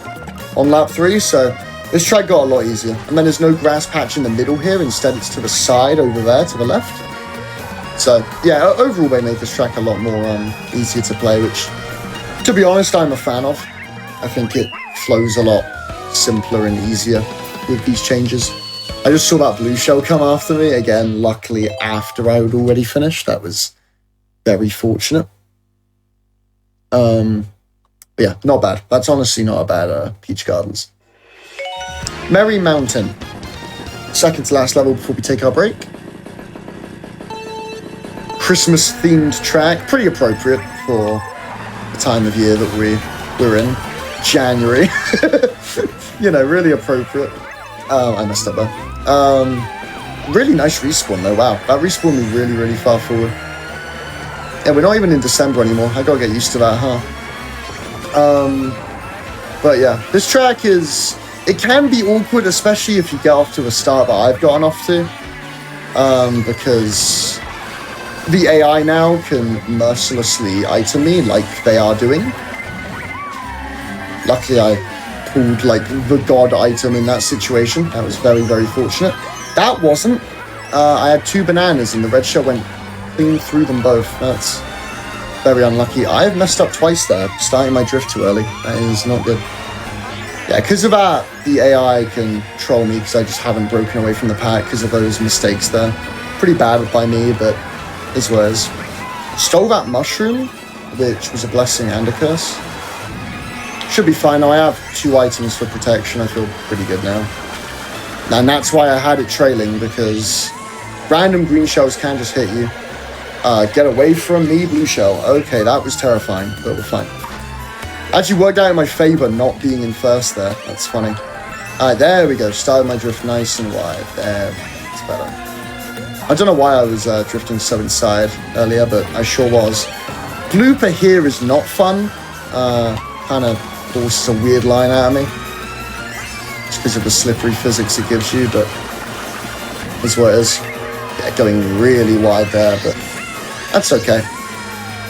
on lap 3. So this track got a lot easier. And then there's no grass patch in the middle here. Instead, it's to the side over there to the left. So yeah, overall they made this track a lot more easier to play, which, to be honest, I'm a fan of. I think it flows a lot simpler and easier with these changes. I just saw that blue shell come after me again, luckily after I had already finished. That was very fortunate. But yeah, not bad. That's honestly not a bad Peach Gardens. Merry Mountain. Second to last level before we take our break. Christmas themed track, pretty appropriate for the time of year that we're in. January. You know, really appropriate. I messed up there. Really nice respawn though. Wow, that respawned me really, really far forward. Yeah, we're not even in December anymore. I gotta get used to that, huh? But yeah, this track it can be awkward, especially if you get off to a start that I've gotten off to. Because the AI now can mercilessly item me like they are doing. Luckily, I pulled like the god item in that situation. That was very, very fortunate. That wasn't. I had 2 bananas and the red shell went clean through them both. That's very unlucky. I've messed up twice there, starting my drift too early. That is not good. Yeah, because of that, the AI can troll me because I just haven't broken away from the pack because of those mistakes there. Pretty bad by me, but is what it is. Stole that mushroom, which was a blessing and a curse. Should be fine now. I have 2 items for protection. I feel pretty good now. And that's why I had it trailing, because random green shells can just hit you. Get away from me, blue shell. Okay, that was terrifying, but we're fine. Actually worked out in my favor not being in first there. That's funny. Alright, there we go. Started my drift nice and wide. There, it's better. I don't know why I was drifting so inside earlier, but I sure was. Blooper here is not fun. Kind of forces a weird line out of me. Just because of the slippery physics it gives you, but is what it is. Yeah, going really wide there, but that's okay.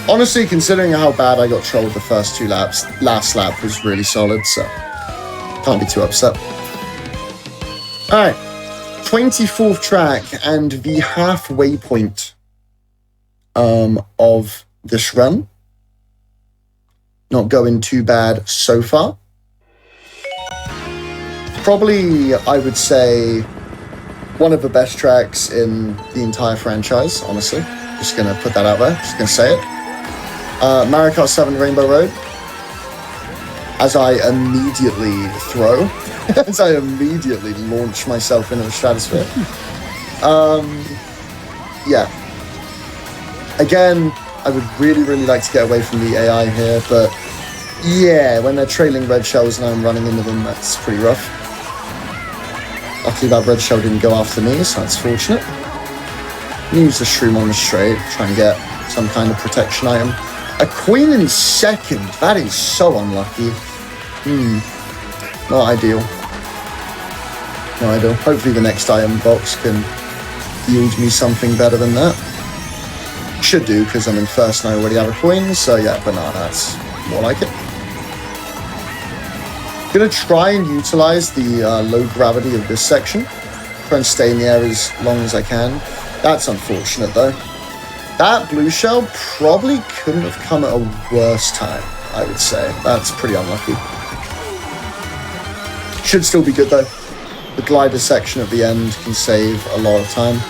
Honestly, considering how bad I got trolled the first 2 laps, last lap was really solid, so can't be too upset. Alright, 24th track and the halfway point of this run. Not going too bad so far. Probably, I would say, one of the best tracks in the entire franchise, honestly. Just going to put that out there, just going to say it. Mario Kart 7 Rainbow Road. As I immediately throw, as I immediately launch myself into the stratosphere. Yeah. Again, I would really, really like to get away from the AI here, but yeah, when they're trailing red shells and I'm running into them, that's pretty rough. Luckily that red shell didn't go after me, so that's fortunate. Use the shroom on the straight, try and get some kind of protection item. A coin in second, that is so unlucky. Not ideal. Not ideal. Hopefully the next item box can yield me something better than that. Should do, because I'm in first and I already have a coin, so yeah, banana, that's more like it. Gonna try and utilize the low gravity of this section. Try and stay in the air as long as I can. That's unfortunate though. That blue shell probably couldn't have come at a worse time, I would say. That's pretty unlucky. Should still be good though. The glider section at the end can save a lot of time.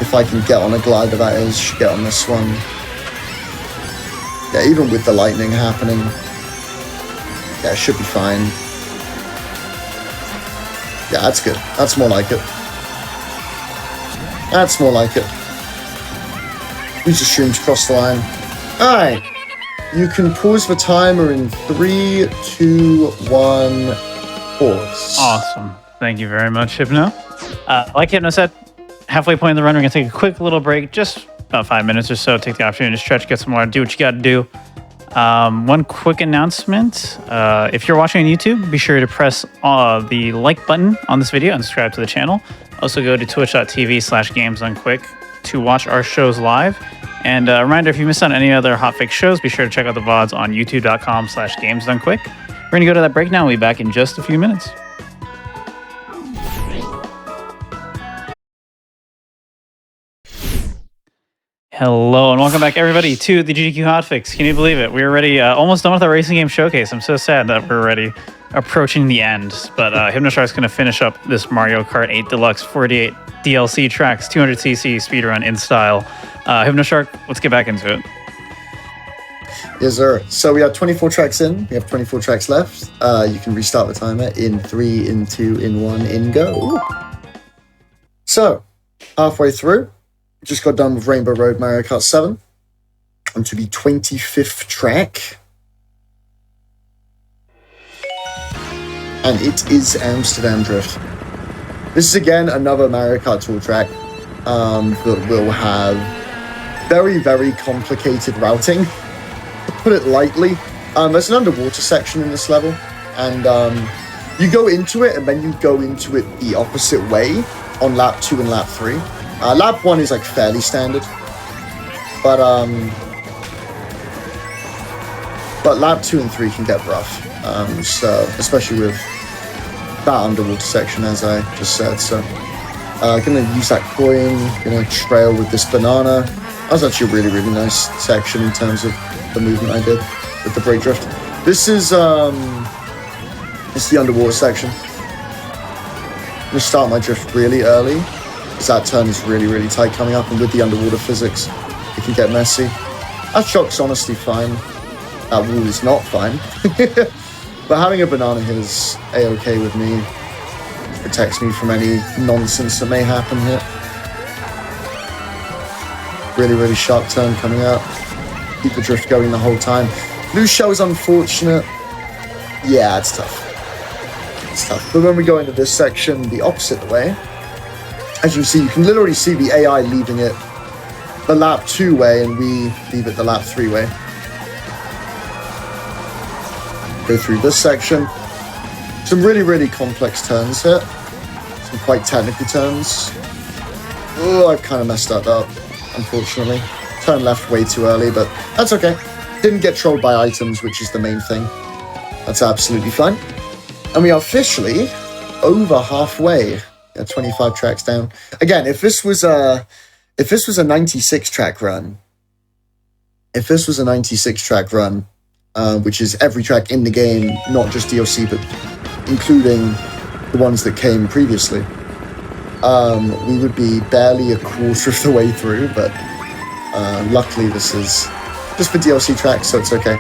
If I can get on a glider, that is, should get on this one. Yeah, even with the lightning happening, yeah, it should be fine. Yeah, that's good. That's more like it. That's more like it. Use the streams across the line. Alright. You can pause the timer in 3, 2, 1, pause. Awesome. Thank you very much, Hypno. Like Hypno said, halfway point in the run, we're going to take a quick little break, just about 5 minutes or so. Take the opportunity to stretch, get some water, do what you got to do. One quick announcement. If you're watching on YouTube, be sure to press the like button on this video and subscribe to the channel. Also go to twitch.tv/gamesdonequick to watch our shows live. And a reminder, if you missed out on any other Hotfix shows, be sure to check out the VODs on youtube.com/gamesdonequick. We're going to go to that break now. We'll be back in just a few minutes. Hello and welcome back, everybody, to the GDQ Hotfix. Can you believe it? We're already almost done with our racing game showcase. I'm so sad that we're already approaching the end. But Hypnoshark's going to finish up this Mario Kart 8 Deluxe 48 DLC tracks, 200cc speedrun in style. Hypnoshark, let's get back into it. Yes, sir. So we have 24 tracks in. We have 24 tracks left. You can restart the timer in 3, in 2, in 1, in go. So, halfway through. Just got done with Rainbow Road Mario Kart 7. Onto the 25th track. And it is Amsterdam Drift. This is again another Mario Kart Tour track that will have very, very complicated routing, to put it lightly. There's an underwater section in this level, and you go into it, and then you go into it the opposite way on lap 2 and lap 3. Lap 1 is like fairly standard, but lap 2 and 3 can get rough. So especially with that underwater section, as I just said. So gonna use that coin, gonna trail with this banana. That was actually a really, really nice section in terms of the movement I did with the brake drift. This is it's the underwater section. I'm gonna start my drift really early, because that turn is really, really tight coming up, and with the underwater physics, it can get messy. That shock's honestly fine. That wall is not fine. But having a banana here is a-okay with me. It protects me from any nonsense that may happen here. Really, really sharp turn coming up. Keep the drift going the whole time. Loose shell is unfortunate. Yeah, it's tough. It's tough. But when we go into this section the opposite way, as you see, you can literally see the AI leaving it the lap 2 way, and we leave it the lap 3 way. Go through this section. Some really, really complex turns here. Some quite technical turns. Oh, I've kind of messed that up, unfortunately. Turned left way too early, but that's okay. Didn't get trolled by items, which is the main thing. That's absolutely fine. And we are officially over halfway. 25 tracks down. Again, if this was a 96 track run, which is every track in the game, not just DLC, but including the ones that came previously, we would be barely a quarter of the way through, but luckily this is just for DLC tracks, so it's okay.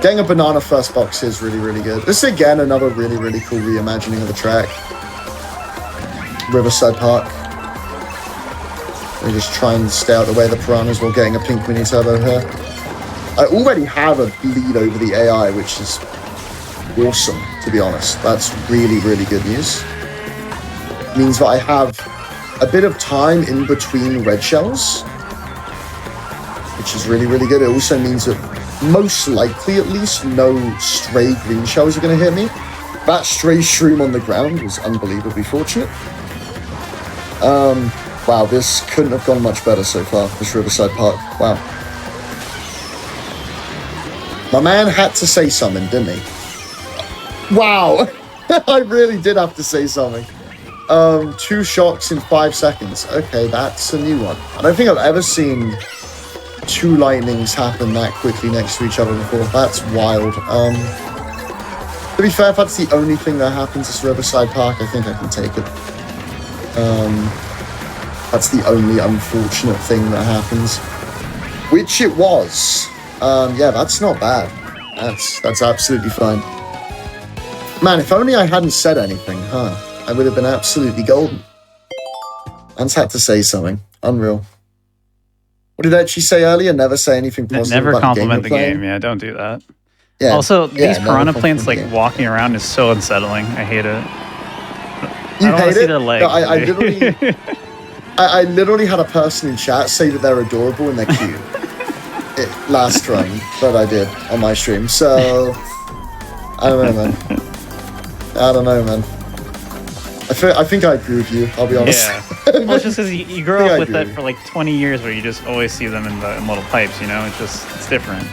Getting a banana first box is really, really good. This is, again, another really, really cool reimagining of the track. Riverside Park. We just try and stay out of the way of the piranhas while getting a pink mini turbo here. I already have a lead over the AI, which is awesome, to be honest. That's really, really good news. It means that I have a bit of time in between red shells, which is really, really good. It also means that most likely, at least, no stray green shells are going to hit me. That stray shroom on the ground was unbelievably fortunate. Wow, this couldn't have gone much better so far, this Riverside Park. Wow. My man had to say something, didn't he? Wow. I really did have to say something. 2 shocks in 5 seconds. Okay, that's a new one. I don't think I've ever seen 2 lightnings happen that quickly next to each other before. That's wild. To be fair, if that's the only thing that happens at Riverside Park, I think I can take it. That's the only unfortunate thing that happens. Which it was. Yeah, that's not bad. That's absolutely fine. Man, if only I hadn't said anything, huh? I would have been absolutely golden. Man's had to say something. Unreal. What did Etchy say earlier? Never say anything positive Never about compliment the the game. game. Yeah, don't do that. Yeah. Also, these piranha never plants, like, compliment walking around is so unsettling. I hate it. You I don't want hate to see it? their legs. No, I literally had a person in chat say that they're adorable and they're cute. Last run that I did on my stream. So, I don't know, man. I think I agree with you, I'll be honest. Yeah. Well, it's just because you grow up with it for like 20 years where you just always see them in little pipes, you know? It's different.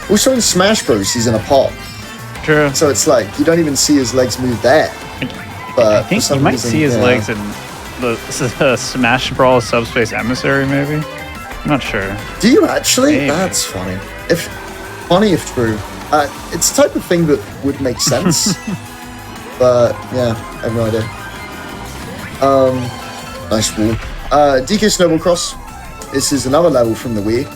Also in Smash Bros, he's in a pot. True. So it's like, you don't even see his legs move there. But I think you might see his legs in the Smash Brawl Subspace Emissary, maybe? I'm not sure. Do you actually? Maybe. That's funny. If true. It's the type of thing that would make sense. But yeah, I have no idea. Nice wall. DK Snowball Cross. This is another level from the Wii.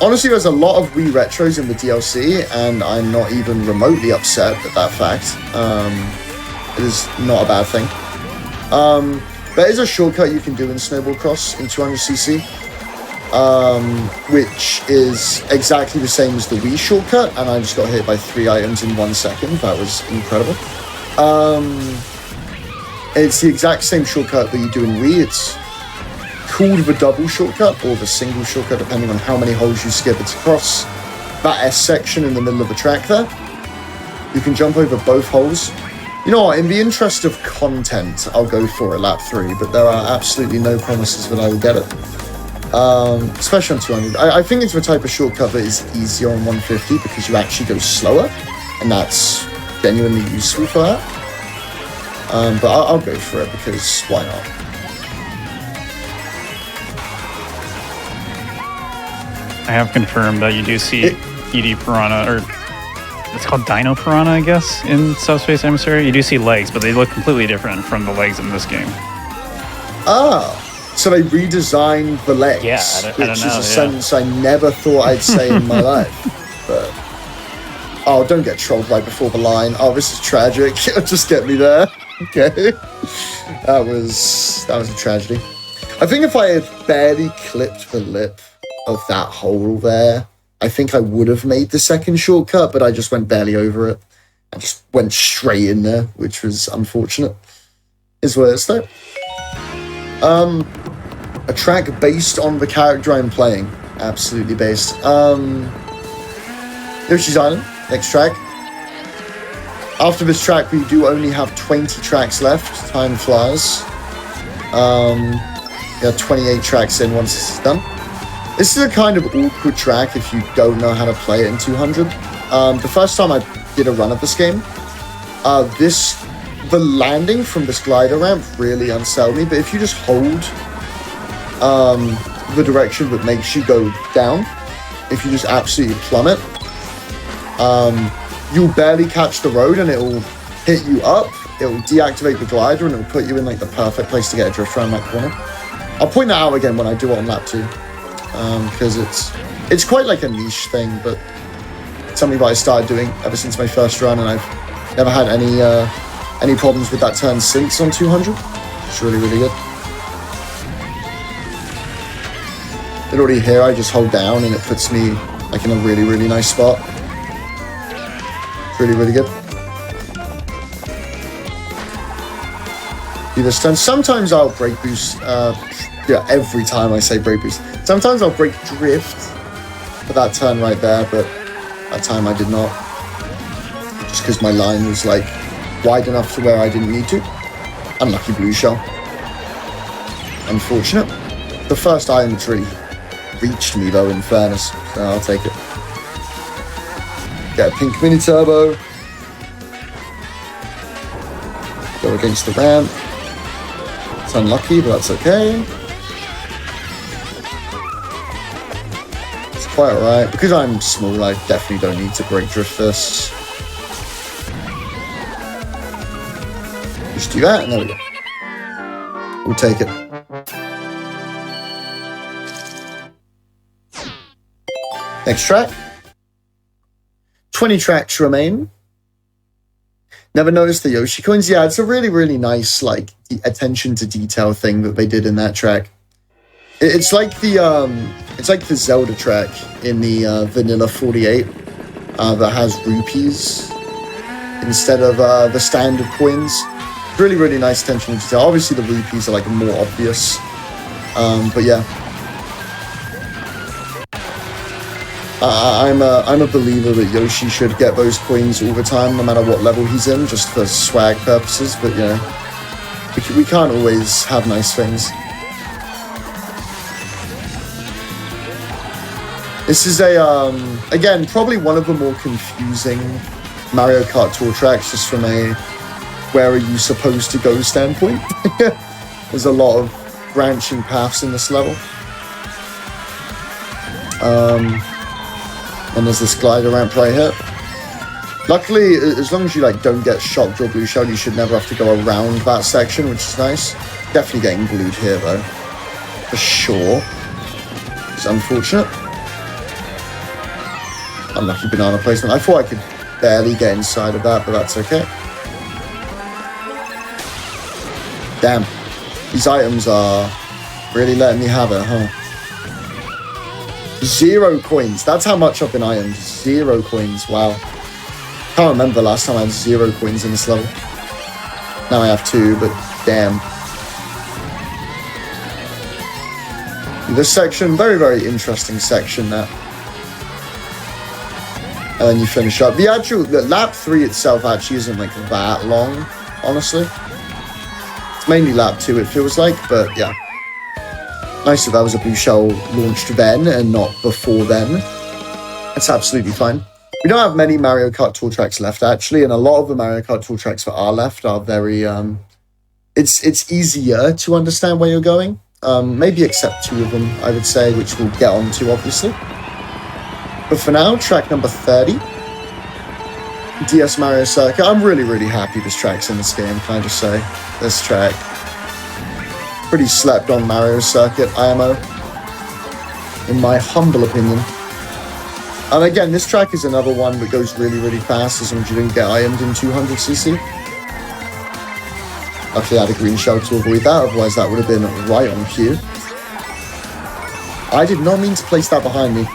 Honestly, there's a lot of Wii retros in the DLC, and I'm not even remotely upset at that fact. It is not a bad thing. There is a shortcut you can do in Snowball Cross in 200cc, which is exactly the same as the Wii shortcut, and I just got hit by 3 items in 1 second. That was incredible. It's the exact same shortcut that you do in Wii. It's called the double shortcut or the single shortcut, depending on how many holes you skip. It's across that S section in the middle of the track there. You can jump over both holes. You know what, in the interest of content, I'll go for a lap 3, but there are absolutely no promises that I will get it. Especially on 200. I think it's the type of shortcut that is easier on 150 because you actually go slower, and that's genuinely useful for that. But I'll go for it because why not? I have confirmed that you do see ED Piranha, or it's called Dino Piranha, I guess, in Subspace Emissary. You do see legs, but they look completely different from the legs in this game. Ah, so they redesigned the legs, Yeah, I don't which know, is a sentence I never thought I'd say in my life. But oh, don't get trolled right before the line. Oh, this is tragic. Just get me there. Okay, that was a tragedy. I think if I had barely clipped the lip of that hole there, I think I would have made the second shortcut, but I just went barely over it. I just went straight in there, which was unfortunate. Is what it is though. A track based on the character I'm playing. Absolutely based. Yoshi's Island, next track. After this track, we do only have 20 tracks left. Time flies. We have 28 tracks in once this is done. This is a kind of awkward track if you don't know how to play it in 200. The first time I did a run of this game, the landing from this glider ramp really unsettled me, but if you just hold the direction that makes you go down, if you just absolutely plummet, you'll barely catch the road and it'll hit you up, it'll deactivate the glider and it'll put you in like the perfect place to get a drift around that corner. I'll point that out again when I do it on lap 2. Because it's quite like a niche thing, but it's something that I started doing ever since my first run, and I've never had any problems with that turn since on 200. It's really, really good. Literally here, I just hold down and it puts me like in a really, really nice spot. It's really, really good. Do this turn. Sometimes I'll break boost. Yeah, every time I say break boost. Sometimes I'll break drift for that turn right there, but that time I did not. Just because my line was like wide enough to where I didn't need to. Unlucky blue shell. Unfortunate. The first item really reached me though, in fairness, so I'll take it. Get a pink mini turbo. Go against the ramp. It's unlucky, but that's okay. Quite alright. Because I'm small, I definitely don't need to break drift this. Just do that, and there we go. We'll take it. Next track. 20 tracks remain. Never noticed the Yoshi coins. Yeah, it's a really, really nice, like, attention to detail thing that they did in that track. It's like the Zelda track in the Vanilla 48 that has rupees instead of the standard coins. Really, really nice attention to detail. Obviously, the rupees are like more obvious, but yeah. I'm a believer that Yoshi should get those coins all the time, no matter what level he's in, just for swag purposes. But you know, we can't always have nice things. This is again, probably one of the more confusing Mario Kart Tour tracks, just from a where are you supposed to go standpoint. There's a lot of branching paths in this level. And there's this glider ramp right here. Luckily, as long as you like don't get shocked or blue shell, you should never have to go around that section, which is nice. Definitely getting blued here though, for sure. It's unfortunate. Unlucky banana placement. I thought I could barely get inside of that, but that's okay. Damn, these items are really letting me have it, huh? 0 coins. That's how much I've been ironed. 0 coins. Wow. Can't remember the last time I had 0 coins in this level. Now I have 2, but damn. This section, very, very interesting section there. And then you finish up. The lap 3 itself actually isn't like that long, honestly. It's mainly lap 2 it feels like, but yeah. Nice that that was a blue shell launched then and not before then. That's absolutely fine. We don't have many Mario Kart Tour tracks left, actually, and a lot of the Mario Kart Tour tracks that are left are very... It's easier to understand where you're going. Maybe except 2 of them, I would say, which we'll get onto, obviously. But for now, track number 30. DS Mario Circuit. I'm really, really happy this track's in this game, can I just say. This track. Pretty slept on Mario Circuit IMO, in my humble opinion. And again, this track is another one that goes really, really fast as long as you didn't get ironed in 200cc. Luckily, I had a green shell to avoid that, otherwise that would have been right on cue. I did not mean to place that behind me.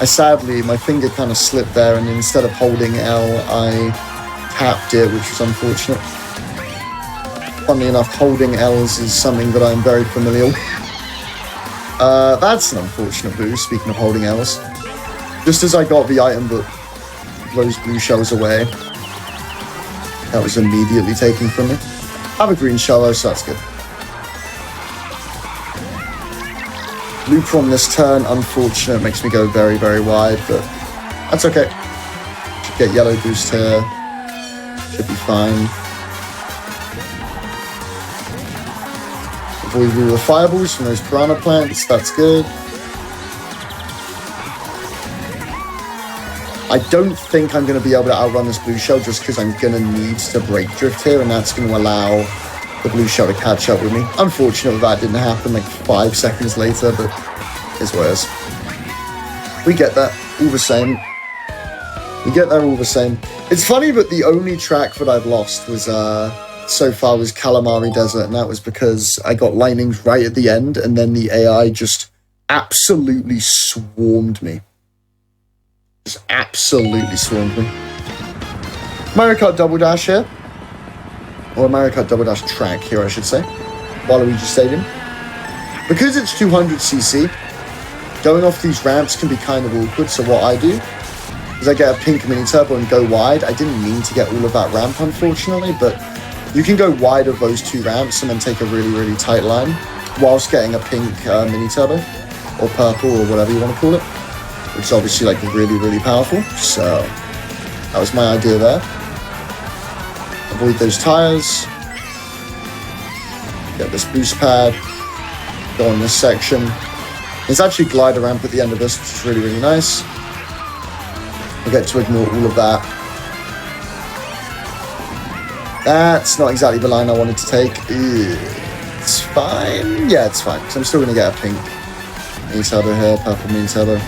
Sadly, my finger kind of slipped there, and instead of holding L, I tapped it, which was unfortunate. Funnily enough, holding L's is something that I'm very familiar with. That's an unfortunate boost, speaking of holding L's. Just as I got the item that blows blue shells away, that was immediately taken from me. I have a green shell though, so that's good. Loop on this turn, unfortunate, makes me go very, very wide, but that's okay. Should get yellow boost here. Should be fine. Avoid all the fireballs from those piranha plants, that's good. I don't think I'm going to be able to outrun this blue shell just because I'm going to need to brake drift here, and that's going to allow the blue shell to catch up with me. Unfortunately, that didn't happen like 5 seconds later, but it's what it is. We get that all the same. We get there all the same. It's funny, but the only track that I've lost was so far was Calamari Desert, and that was because I got lightnings right at the end, and then the AI just absolutely swarmed me. Just absolutely swarmed me. Mario Kart Double Dash here. Or Mario Kart Double Dash track here, I should say. Waluigi Stadium. Because it's 200cc, going off these ramps can be kind of awkward, so what I do is I get a pink mini turbo and go wide. I didn't mean to get all of that ramp, unfortunately, but you can go wide of those 2 ramps and then take a really, really tight line whilst getting a pink mini turbo, or purple, or whatever you want to call it, which is obviously like really, really powerful. So that was my idea there. Avoid those tires. Get this boost pad. Go on this section. There's actually a glider ramp at the end of this, which is really, really nice. I get to ignore all of that. That's not exactly the line I wanted to take. Ew. It's fine. Yeah, it's fine. Because I'm still going to get a pink mini turbo here, purple mini turbo.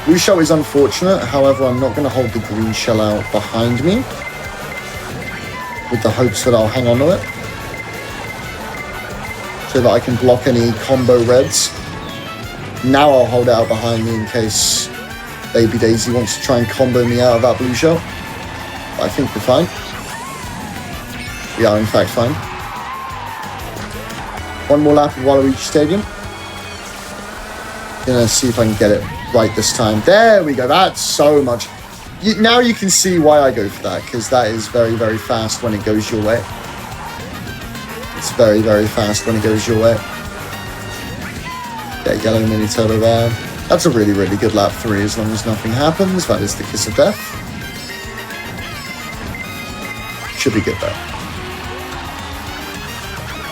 Blue shell is unfortunate. However, I'm not going to hold the green shell out behind me with the hopes that I'll hang on to it so that I can block any combo reds. Now I'll hold it out behind me in case Baby Daisy wants to try and combo me out of that blue shell. But I think we're fine. We are in fact fine. One more lap of Waluigi Stadium. Gonna see if I can get it right this time. There we go. That's so much. Now you can see why I go for that, because that is very, very fast when it goes your way. It's very, very fast when it goes your way. Yeah, yellow mini turbo there. That's a really, really good lap 3 as long as nothing happens. That is the kiss of death. Should be good though.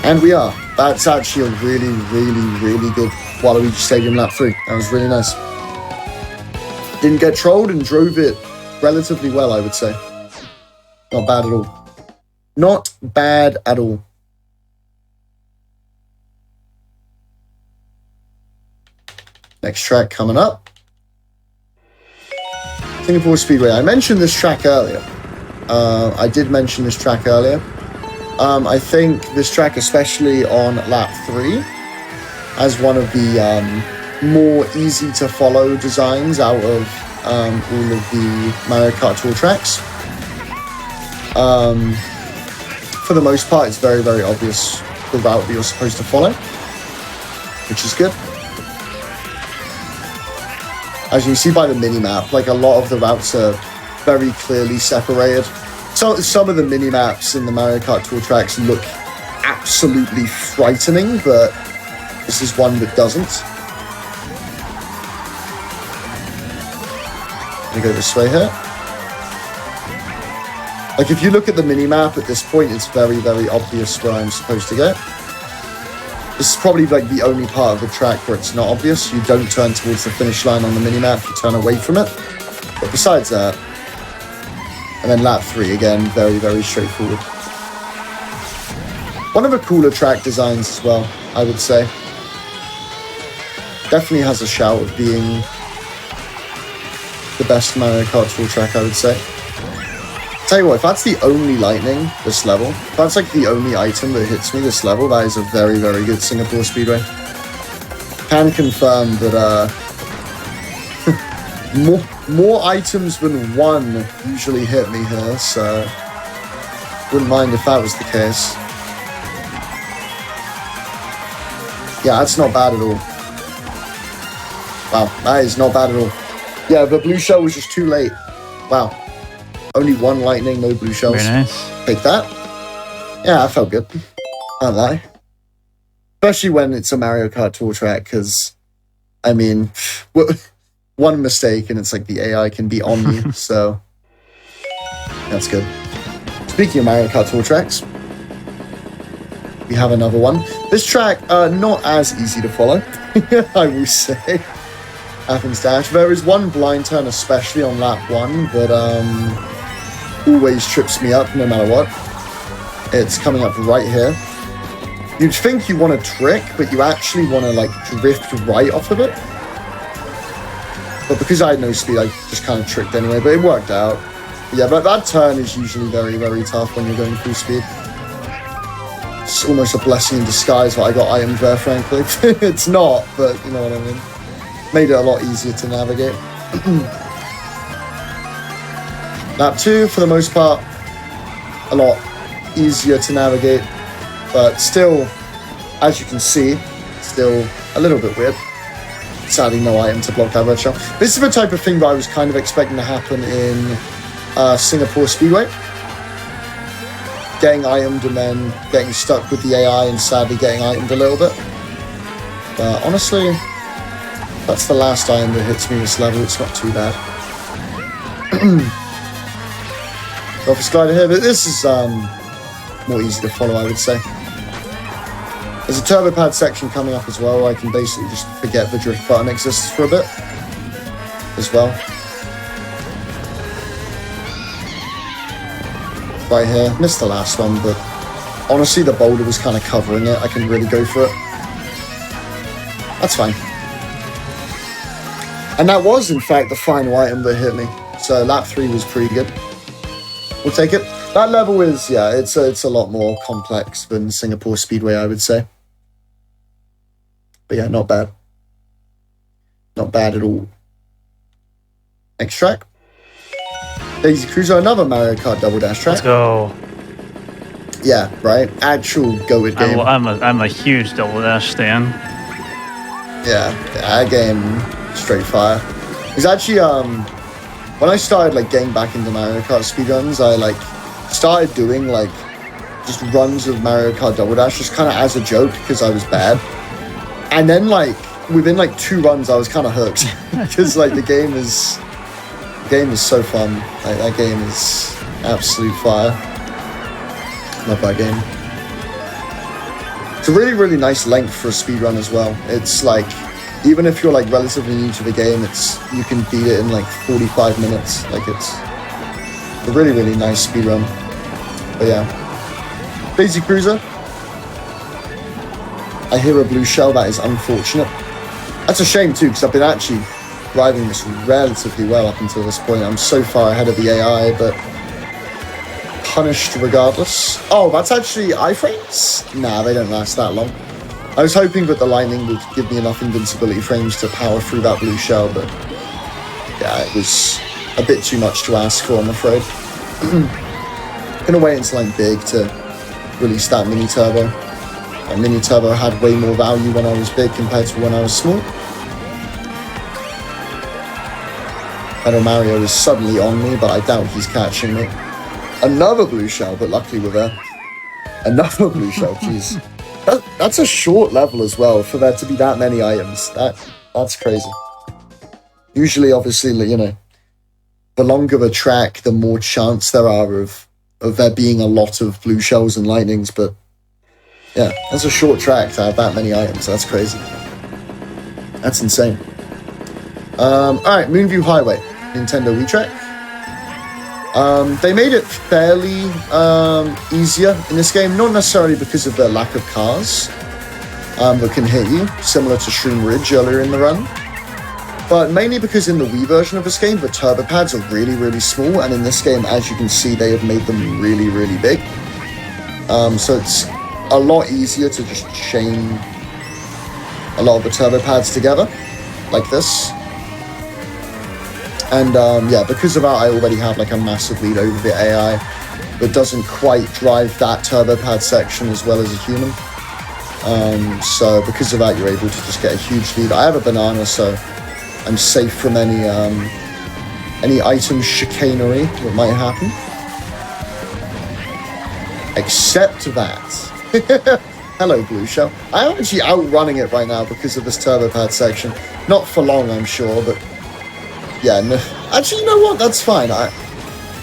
And we are. That's actually a really, really, really good Waluigi Stadium lap 3. That was really nice. Didn't get trolled and drove it relatively well, I would say. Not bad at all. Not bad at all. Next track coming up. Singapore Speedway. I mentioned this track earlier. I did mention this track earlier. I think this track, especially on lap 3, as one of the more easy to follow designs out of all of the Mario Kart Tour tracks. For the most part, it's very, very obvious the route that you're supposed to follow, which is good. As you can see by the mini-map, like a lot of the routes are very clearly separated. So some of the mini-maps in the Mario Kart Tour tracks look absolutely frightening, but this is one that doesn't. Let me go this way here. Like if you look at the mini-map at this point, it's very, very obvious where I'm supposed to go. This is probably like the only part of the track where it's not obvious. You don't turn towards the finish line on the mini-map, you turn away from it. But besides that, and then lap 3 again, very, very straightforward. One of the cooler track designs as well, I would say. Definitely has a shout of being the best Mario Kart Tour track, I would say. Tell you what, if that's the only lightning this level, if that's like the only item that hits me this level, that is a very, very good Singapore Speedway. Can confirm that more items than one usually hit me here, so wouldn't mind if that was the case. Yeah, that's not bad at all. Wow, that is not bad at all. Yeah, the blue shell was just too late. Wow. Only one lightning, no blue shells. Very nice. Take that. Yeah, that felt good. Can't lie. Especially when it's a Mario Kart Tour track, because, I mean, one mistake and it's like the AI can be on you, so that's good. Speaking of Mario Kart Tour tracks, we have another one. This track, not as easy to follow, I will say. Athens Dash. There is one blind turn, especially on lap 1, that always trips me up no matter what. It's coming up right here. You'd think you want to trick, but you actually want to like drift right off of it. But because I had no speed, I just kind of tricked anyway, but it worked out. Yeah, but that turn is usually very, very tough when you're going full speed. It's almost a blessing in disguise that I got items there, frankly. It's not, but you know what I mean. Made it a lot easier to navigate. Lap 2, for the most part, a lot easier to navigate, but still, as you can see, still a little bit weird. Sadly, no item to block that red shell. This is the type of thing that I was kind of expecting to happen in Singapore Speedway. Getting itemed and then getting stuck with the AI and sadly getting itemed a little bit. But honestly, that's the last item that hits me this level. It's not too bad. Office glider here, but this is more easy to follow, I would say. There's a turbo pad section coming up as well, where I can basically just forget the drift button exists for a bit as well. Right here, missed the last one, but honestly, the boulder was kind of covering it. I can really go for it. That's fine. And that was, in fact, the final item that hit me. So lap 3 was pretty good. We'll take it. That level is, yeah, it's a lot more complex than Singapore Speedway, I would say. But yeah, not bad. Not bad at all. Next track. Daisy Cruiser, another Mario Kart Double Dash track. Let's go. Yeah, right. Actual goated game. I'm a huge Double Dash stan. Yeah, that game, straight fire. It's actually, when I started, like, getting back into Mario Kart speedruns, I, like, started doing, like, just runs of Mario Kart Double Dash, just kind of as a joke, because I was bad. And then, like, within, like, 2 runs, I was kind of hooked. Because, like, the game is so fun. Like, that game is absolute fire. Love that game. It's a really, really nice length for a speedrun as well. It's like, even if you're like relatively new to the game, you can beat it in like 45 minutes. Like, it's a really, really nice speedrun. But yeah. Daisy Cruiser. I hear a blue shell. That is unfortunate. That's a shame too, because I've been actually driving this relatively well up until this point. I'm so far ahead of the AI, but punished regardless. Oh, that's actually iframes? Nah, they don't last that long. I was hoping that the lightning would give me enough invincibility frames to power through that blue shell, but yeah, it was a bit too much to ask for, I'm afraid. Gonna wait until I'm big to release that mini turbo. That mini turbo had way more value when I was big compared to when I was small. I know Mario is suddenly on me, but I doubt he's catching me. Another blue shell, but luckily we're there. Another blue shell, jeez. That's a short level as well, for there to be that many items. That's crazy. Usually, obviously, you know, the longer the track, the more chance there are of there being a lot of blue shells and lightnings, but yeah, that's a short track to have that many items. That's crazy. That's insane. Alright, Moonview Highway, Nintendo Wii track. They made it fairly easier in this game, not necessarily because of the lack of cars that can hit you, similar to Shroom Ridge earlier in the run, but mainly because in the Wii version of this game, the turbo pads are really, really small, and in this game, as you can see, they have made them really, really big. So it's a lot easier to just chain a lot of the turbo pads together, like this. And yeah, because of that, I already have like a massive lead over the AI that doesn't quite drive that turbo pad section as well as a human. So because of that, you're able to just get a huge lead. I have a banana, so I'm safe from any item chicanery that might happen. Except that. Hello, Blue Shell. I'm actually outrunning it right now because of this turbo pad section. Not for long, I'm sure, but yeah, no, actually, you know what? That's fine.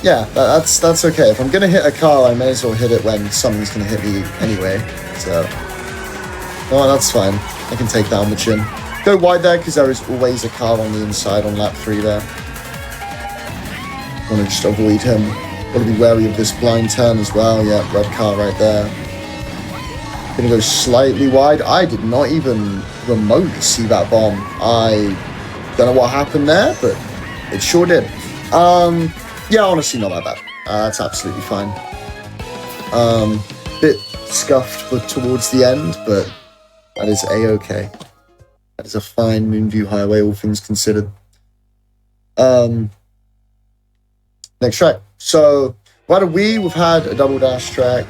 That's okay. If I'm gonna hit a car, I may as well hit it when something's gonna hit me anyway. So, no, that's fine. I can take that on the chin. Go wide there because there is always a car on the inside on lap 3 there. Want to just avoid him. Got to be wary of this blind turn as well. Yeah, red car right there. Gonna go slightly wide. I did not even remotely see that bomb. I don't know what happened there, but it sure did. Yeah, honestly, not that bad. That's absolutely fine. Bit scuffed but towards the end, but that is a-okay. That is a fine Moonview Highway, all things considered. Next track. So, right away, we've had a double dash track,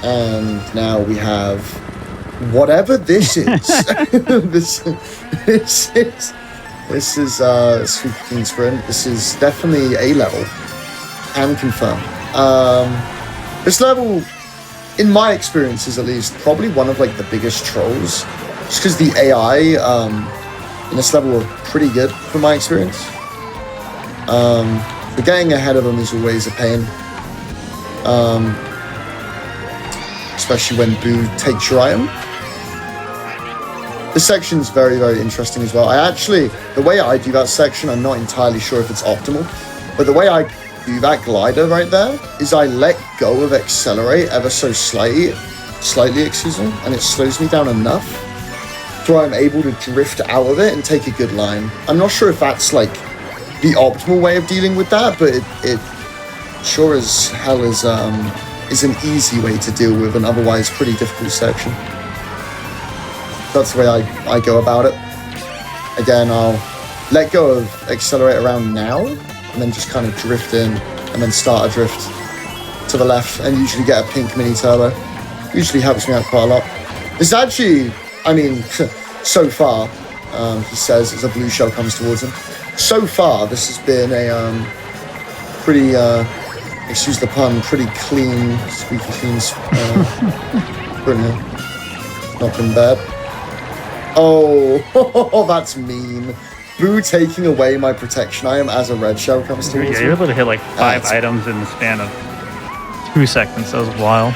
and now we have whatever this is. This is Super King Sprint. This is definitely a level. Can confirm. This level, in my experiences at least, probably one of like the biggest trolls. Just because the AI in this level are pretty good from my experience. But getting ahead of them is always a pain. Especially when Boo takes your item. This section's very, very interesting as well. The way I do that section, I'm not entirely sure if it's optimal, but the way I do that glider right there is I let go of accelerate ever so slightly, slightly, and it slows me down enough to where I'm able to drift out of it and take a good line. I'm not sure if that's like the optimal way of dealing with that, but it sure as hell is an easy way to deal with an otherwise pretty difficult section. That's the way I go about it. Again, I'll let go of accelerate around now, and then just kind of drift in, and then start a drift to the left, and usually get a pink mini turbo. Usually helps me out quite a lot. It's actually, I mean, so far, he says as a blue shell comes towards him, so far this has been a pretty, excuse the pun, pretty clean, squeaky clean sprint here. Not been bad. Oh, that's mean. Blue taking away my protection item as a red shell comes towards me. Yeah, you're able to hit like 5 items in the span of 2 seconds. That was wild.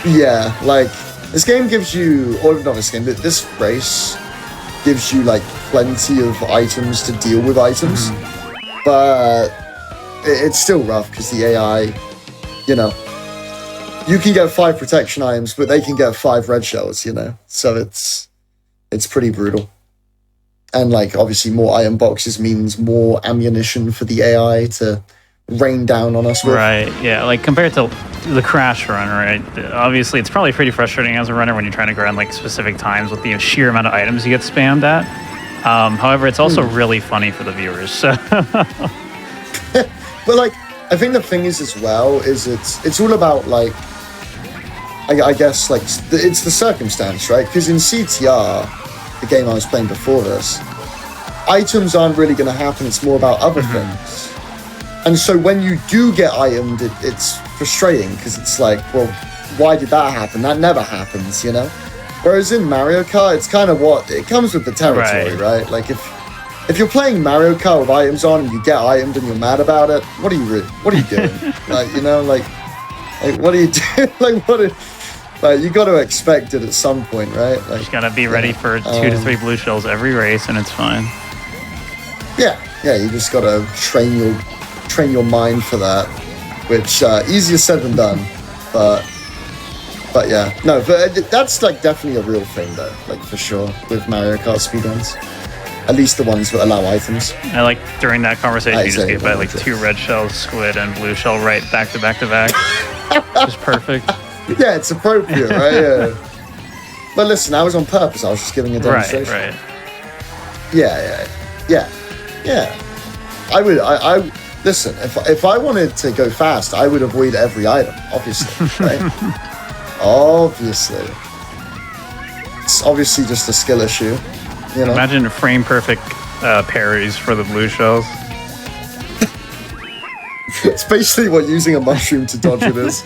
Yeah, like, this game gives you, or not this game, but this race gives you like plenty of items to deal with items, but it's still rough because the AI, you know, you can get 5 protection items, but they can get 5 red shells, you know, so it's pretty brutal. And like, obviously more item boxes means more ammunition for the AI to rain down on us with. Right, yeah, like compared to the crash run, right? Obviously, it's probably pretty frustrating as a runner when you're trying to grind like specific times with the sheer amount of items you get spammed at. However, it's also really funny for the viewers. So. But like, I think the thing is as well is it's all about like, I guess like it's the circumstance, right? Because in CTR, the game I was playing before this, items aren't really going to happen. It's more about other things. And so when you do get itemed, it's frustrating because it's like, well, why did that happen? That never happens, you know? Whereas in Mario Kart, it's kind of it comes with the territory, right? Like if you're playing Mario Kart with items on and you get itemed and you're mad about it, what are you doing? Like, you know, like what are you doing? Like you got to expect it at some point, right? Like, you got to be ready for 2 to 3 blue shells every race, and it's fine. Yeah, you just got to train your mind for that, which easier said than done, but yeah, no, but that's like definitely a real thing though, like for sure with Mario Kart speedruns, at least the ones that allow items. I like during that conversation you just gave by like 2 red shells, squid, and blue shell right back to back to back. Just perfect. Yeah, it's appropriate, right? Yeah. But listen, I was on purpose. I was just giving a demonstration. Right. Yeah. I listen. If I wanted to go fast, I would avoid every item, obviously, right? Obviously, it's obviously just a skill issue. You know? Imagine frame perfect parries for the blue shells. It's basically what using a mushroom to dodge it is.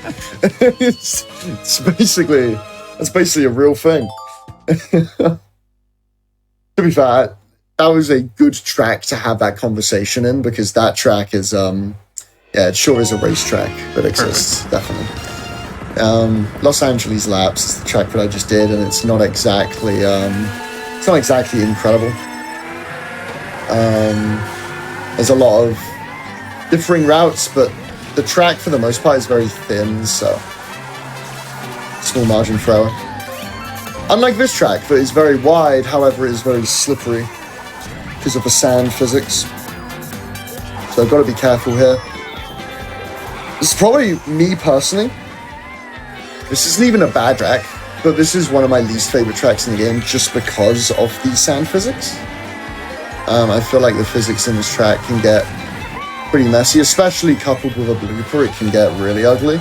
It's basically a real thing. To be fair, that was a good track to have that conversation in, because that track is it sure is a racetrack that exists. Perfect. Definitely. Los Angeles Laps is the track that I just did, and it's not exactly incredible. There's a lot of differing routes, but the track for the most part is very thin, so small margin thrower. Unlike this track that is very wide, however, it is very slippery because of the sand physics. So I've got to be careful here. This is probably me personally. This isn't even a bad track, but this is one of my least favorite tracks in the game just because of the sand physics. I feel like the physics in this track can get pretty messy, especially coupled with a blooper. It can get really ugly.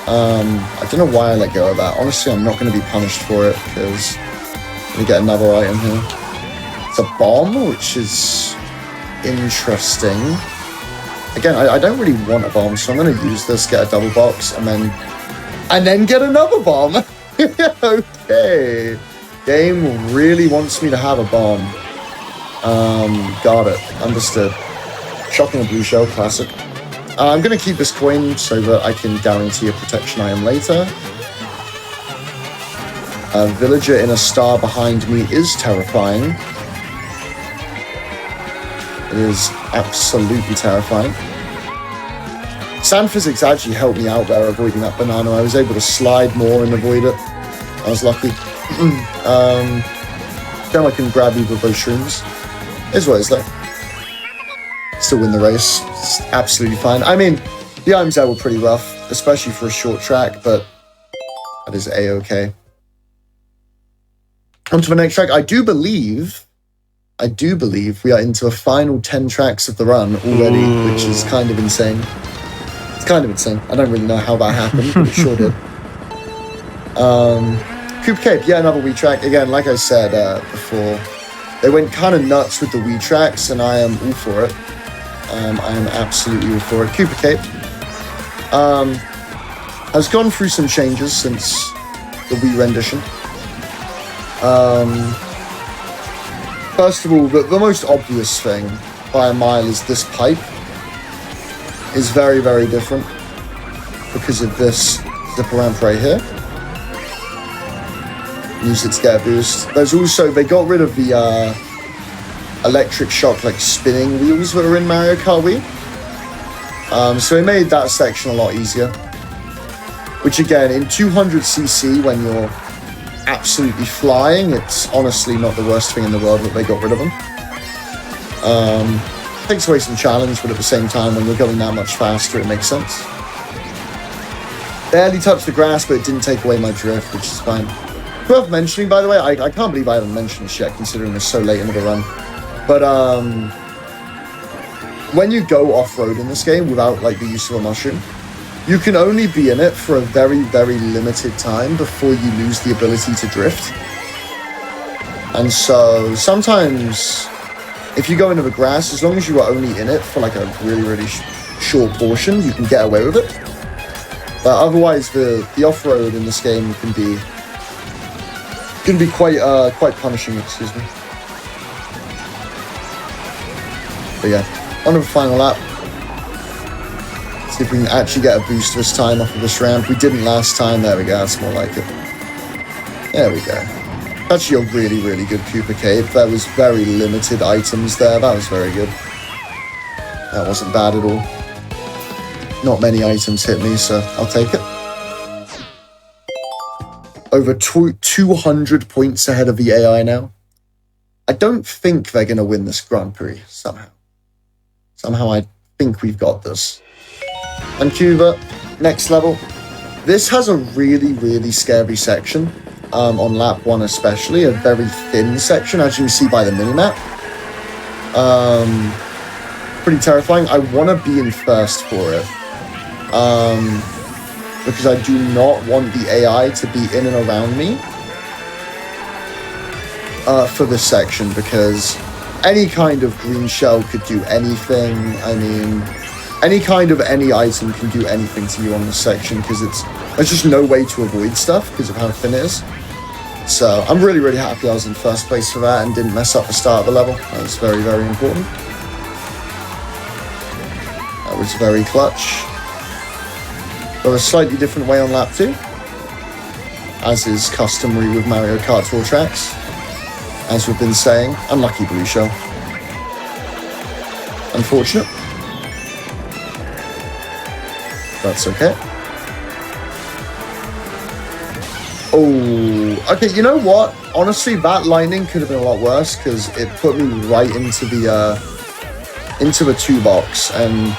I don't know why I let go of that. Honestly, I'm not going to be punished for it because I'm going to get another item here. It's a bomb, which is interesting. Again, I don't really want a bomb, so I'm going to use this, get a double box, and then get another bomb. Okay. Game really wants me to have a bomb. Got it. Understood. Shocking a blue shell, classic. I'm going to keep this coin so that I can guarantee a protection item later. A villager in a star behind me is terrifying. It is absolutely terrifying. Sand physics actually helped me out there avoiding that banana. I was able to slide more and avoid it. I was lucky. Then I can grab you with those shrooms. Is what it's like. Still win the race. It's absolutely fine. I mean, the items there were pretty rough, especially for a short track, but that is a-okay. On to the next track. I do believe we are into the final 10 tracks of the run already, which is kind of insane. It's kind of insane. I don't really know how that happened, but it sure did. Cooper Cape, yeah, another Wii track. Again, like I said before, they went kind of nuts with the Wii tracks, and I am all for it. I am absolutely all for it. Cooper Cape has gone through some changes since the Wii rendition. First of all, the most obvious thing by a mile is this pipe is very, very different because of this zipper ramp right here. Use it to get a boost. There's also, they got rid of the electric shock, like spinning wheels that were in Mario Kart Wii. So it made that section a lot easier. Which again, in 200cc, when you're absolutely flying, it's honestly not the worst thing in the world that they got rid of them. Takes away some challenge, but at the same time, when you're going that much faster, it makes sense. Barely touched the grass, but it didn't take away my drift, which is fine. Worth mentioning, by the way, I can't believe I haven't mentioned this yet, considering it's so late into the run. But when you go off-road in this game without like the use of a mushroom, you can only be in it for a very, very limited time before you lose the ability to drift. And so sometimes, if you go into the grass, as long as you are only in it for like a really, really short portion, you can get away with it. But otherwise, the off-road in this game can be quite punishing. Excuse me. But yeah, on to the final lap. See if we can actually get a boost this time off of this ramp. We didn't last time. There we go. That's more like it. There we go. Actually, a really, really good Cooper Cave. There was very limited items there. That was very good. That wasn't bad at all. Not many items hit me, so I'll take it. Over 200 points ahead of the AI now. I don't think they're going to win this Grand Prix somehow. Somehow I think we've got this. Vancouver, next level. This has a really, really scary section. On lap 1 especially, a very thin section, as you can see by the minimap. Pretty terrifying. I want to be in first for it. Because I do not want the AI to be in and around me for this section, because any kind of green shell could do anything. I mean, any kind of any item can do anything to you on this section, because there's just no way to avoid stuff because of how thin it is. So I'm really, really happy I was in first place for that and didn't mess up the start of the level. That was very, very important. That was very clutch. But a slightly different way on lap 2, as is customary with Mario Kart Tour tracks. As we've been saying, unlucky blue shell. Unfortunate. That's okay. Oh, okay, you know what? Honestly, that lining could have been a lot worse, because it put me right into the 2 box, and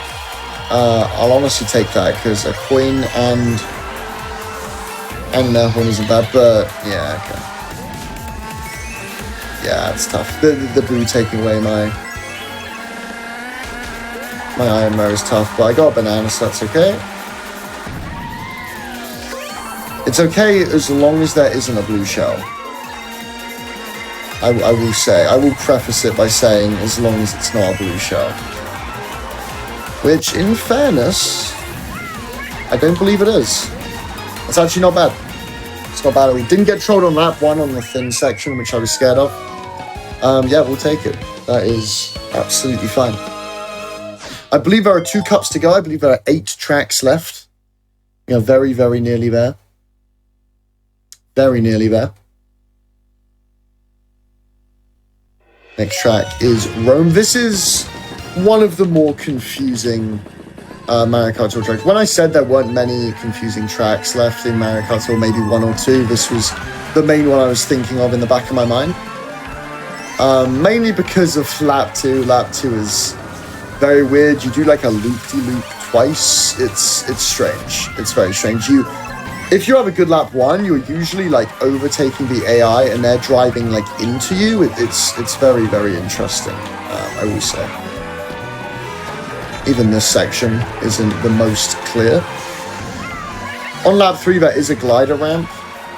I'll honestly take that, because a coin and an air horn isn't bad, but yeah, okay. Yeah, it's tough. The blue taking away my iron mirror is tough, but I got a banana, so that's okay. It's okay as long as there isn't a blue shell. I will say. I will preface it by saying as long as it's not a blue shell. Which, in fairness, I don't believe it is. It's actually not bad. It's not bad at all. Didn't get trolled on lap 1 on the thin section, which I was scared of. Yeah, we'll take it. That is absolutely fine. I believe there are 2 cups to go. I believe there are 8 tracks left. You know, very, very nearly there. Very nearly there. Next track is Rome. This is one of the more confusing Mario Kart Tour tracks. When I said there weren't many confusing tracks left in Mario Kart Tour, maybe one or two, this was the main one I was thinking of in the back of my mind. Mainly because of lap 2. Lap 2 is very weird. You do like a loop-de-loop twice. It's strange. It's very strange. If you have a good lap 1, you're usually like overtaking the AI and they're driving like into you. It's very, very interesting, I will say. Even this section isn't the most clear. On lap 3, there is a glider ramp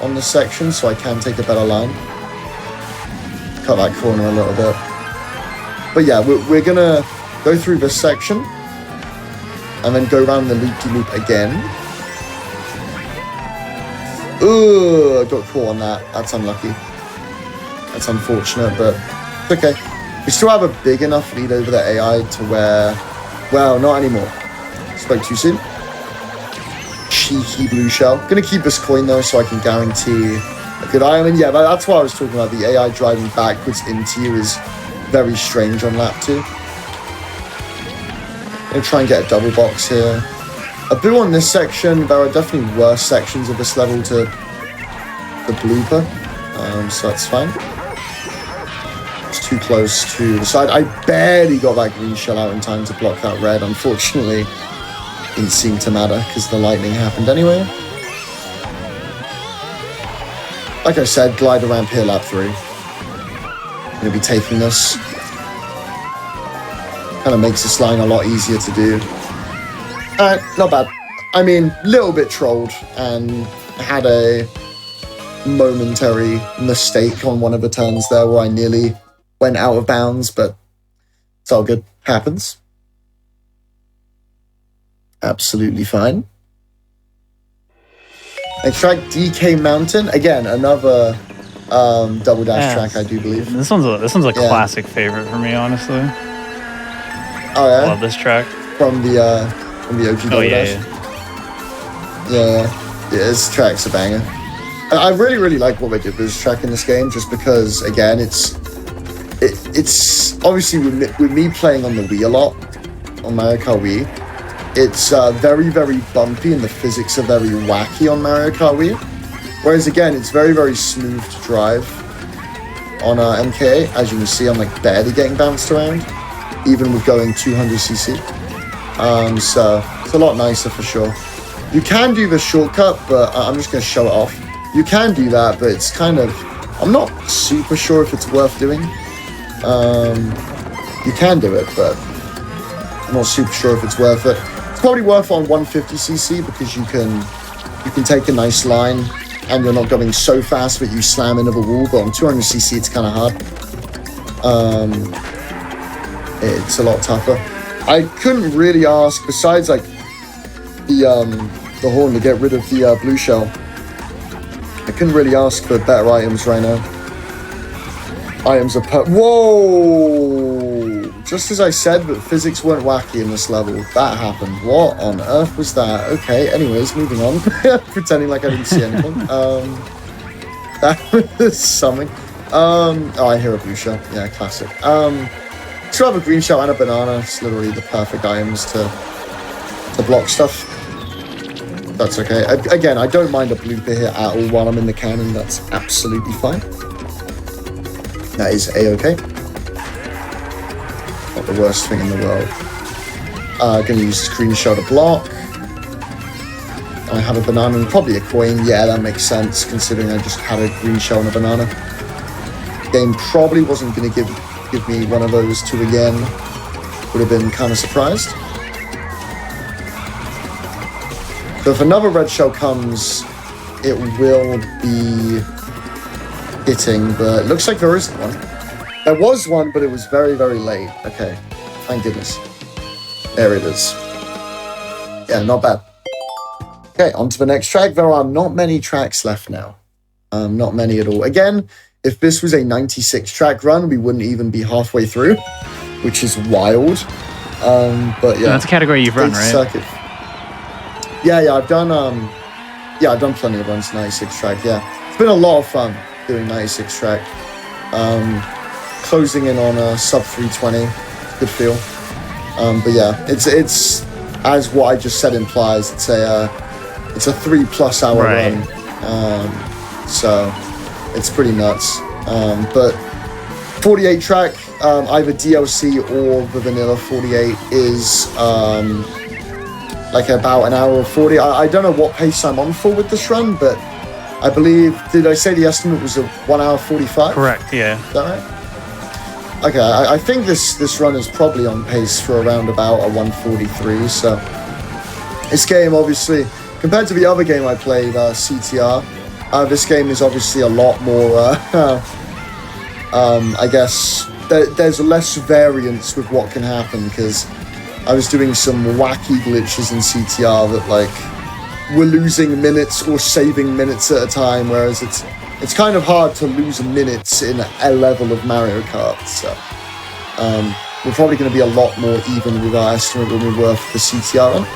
on this section, so I can take a better line. Cut that corner a little bit. But yeah, we're gonna go through this section and then go around the loop-de-loop again. Ugh, I got caught on that. That's unlucky. That's unfortunate, but it's okay. We still have a big enough lead over the AI to where... Well, not anymore. Spoke too soon. Cheeky blue shell. Gonna keep this coin though, so I can guarantee a good item. And yeah, that's what I was talking about. The AI driving backwards into you is very strange on lap 2. Gonna try and get a double box here. A bit on this section. There are definitely worse sections of this level to the blooper, so that's fine. It's too close to the side. I barely got that green shell out in time to block that red. Unfortunately, didn't seem to matter because the lightning happened anyway. Like I said, glider ramp here, lap 3. I'm going to be taking this. Kind of makes this line a lot easier to do. Not bad. I mean, little bit trolled and had a momentary mistake on one of the turns there where I nearly went out of bounds, but it's all good. Happens. Absolutely fine. Next track, DK Mountain. Again, another double dash track, I do believe. This one's a classic favorite for me, honestly. Oh yeah? I love this track. From the OG double dash. Yeah, this track's a banger. I really like what they did with this track in this game, just because, again, it's obviously with me playing on the Wii a lot, on Mario Kart Wii, it's very, very bumpy and the physics are very wacky on Mario Kart Wii. Whereas again, it's very, very smooth to drive on MKA. As you can see, I'm like barely getting bounced around, even with going 200cc. So it's a lot nicer for sure. You can do the shortcut, but I'm just going to show it off. You can do that, but it's kind of... I'm not super sure if it's worth doing. You can do it, but I'm not super sure if it's worth it. It's probably worth it on 150cc because you can take a nice line and you're not going so fast that you slam into the wall, but on 200cc it's kind of hard. It's a lot tougher. I couldn't really ask, besides like the horn to get rid of the blue shell, I couldn't really ask for better items right now. Items are whoa! Just as I said, but physics weren't wacky in this level. That happened. What on earth was that? Okay, anyways, moving on. Pretending like I didn't see anything. That was something. Oh, I hear a blue shell. Yeah, classic. So I have a green shell and a banana. It's literally the perfect items to block stuff. That's okay. Again, I don't mind a blooper here at all while I'm in the cannon. That's absolutely fine. That is a-okay. Not the worst thing in the world. Gonna use screen shell to block. I have a banana and probably a coin. Yeah, that makes sense considering I just had a green shell and a banana. Game probably wasn't gonna give me one of those two again. Would have been kind of surprised. So if another red shell comes, it will be hitting, but it looks like there isn't one. There was one, but it was very, very late. Okay, thank goodness. There it is. Yeah, not bad. Okay, on to the next track. There are not many tracks left now. Not many at all. Again, if this was a 96 track run, we wouldn't even be halfway through, which is wild. But yeah. That's a category you've run, right? Circuit. Yeah, I've done plenty of runs 96 track, yeah. It's been a lot of fun doing 96 track. Closing in on a sub 320, good feel. But yeah, it's as what I just said implies, it's a 3+ hour run. So it's pretty nuts. But 48 track, either DLC or the vanilla 48 is like about an hour or 40. I don't know what pace I'm on for with this run, but I believe, did I say the estimate was a 1 hour 45? Correct, yeah. Is that right? Okay, I think this run is probably on pace for around about a 143. So this game, obviously, compared to the other game I played, CTR, this game is obviously a lot more, I guess, there's less variance with what can happen, because I was doing some wacky glitches in CTR that, like, were losing minutes or saving minutes at a time, whereas it's kind of hard to lose minutes in a level of Mario Kart. So we're probably going to be a lot more even with our estimate than we were for the CTR run.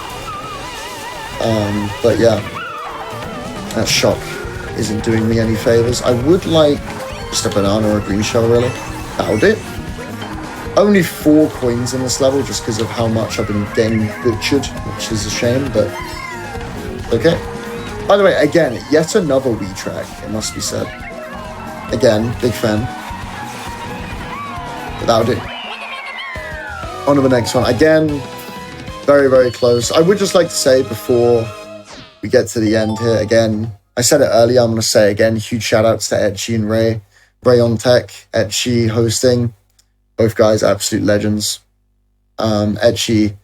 But yeah, that shock isn't doing me any favors. I would like just a banana or a green shell, really. That'll do. Only 4 coins in this level just because of how much I've been getting butchered, which is a shame, but okay. By the way, again, yet another Wii track, it must be said. Again, big fan. But that'll do. On to the next one. Again, very, very close. I would just like to say before we get to the end here, again, I said it earlier, I'm going to say it again, huge shout outs to Etchi and Ray. Ray on tech, Etchi hosting. Both guys, absolute legends. Etchi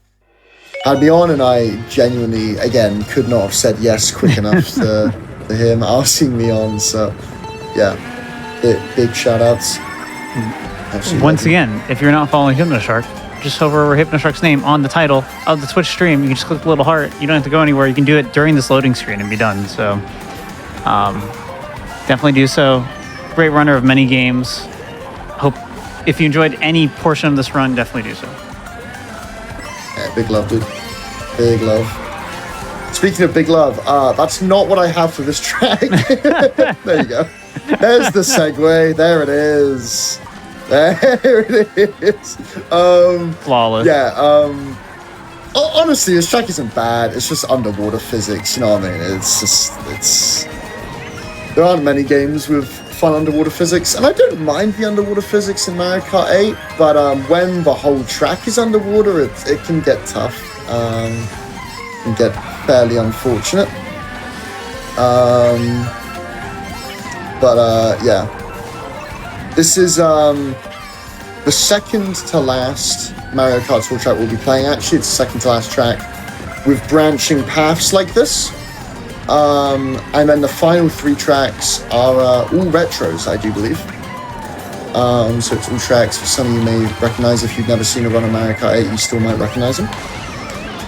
had me on, and I genuinely, again, could not have said yes quick enough to him asking me on. So, yeah, big shout outs. Once again, if you're not following Hypnoshark, just hover over Hypnoshark's name on the title of the Twitch stream. You can just click the little heart. You don't have to go anywhere. You can do it during this loading screen and be done. So, definitely do so. Great runner of many games. Hope if you enjoyed any portion of this run, definitely do so. Yeah, big love, dude. Big love. Speaking of big love, that's not what I have for this track. There you go. There's the segue. There it is. There it is. Flawless. Yeah. Honestly, this track isn't bad. It's just underwater physics. You know what I mean? It's. There aren't many games with fun underwater physics, and I don't mind the underwater physics in Mario Kart 8, but when the whole track is underwater, it can get tough. Can get fairly unfortunate. Yeah. This is the second to last Mario Kart Tour track we'll be playing. Actually, it's the second to last track with branching paths like this. And then the final 3 tracks are all retros, I do believe. So it's all tracks for some of you may recognize. If you've never seen a run of Mario Kart 8, you still might recognize them.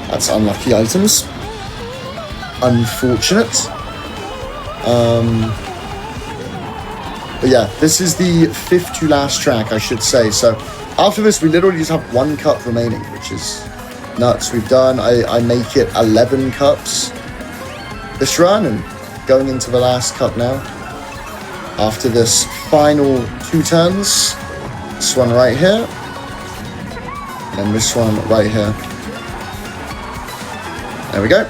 That's unlucky items. Unfortunate. But yeah, this is the 5th to last track, I should say. So after this, we literally just have 1 cup remaining, which is nuts. We've done, I make it 11 cups this run, and going into the last cup now. After this final 2 turns, this one right here, and this one right here. There we go.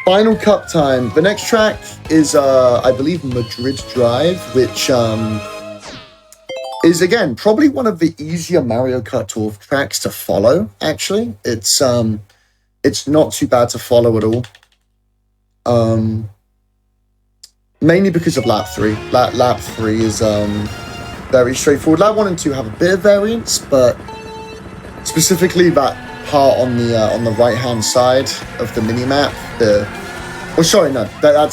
Final cup time. The next track is, I believe, Madrid Drive, which is, again, probably one of the easier Mario Kart Tour tracks to follow, actually. It's not too bad to follow at all. Mainly because of lap 3. Lap 3 is very straightforward. Lap 1 and 2 have a bit of variance, but specifically that part on the right hand side of the mini map. That's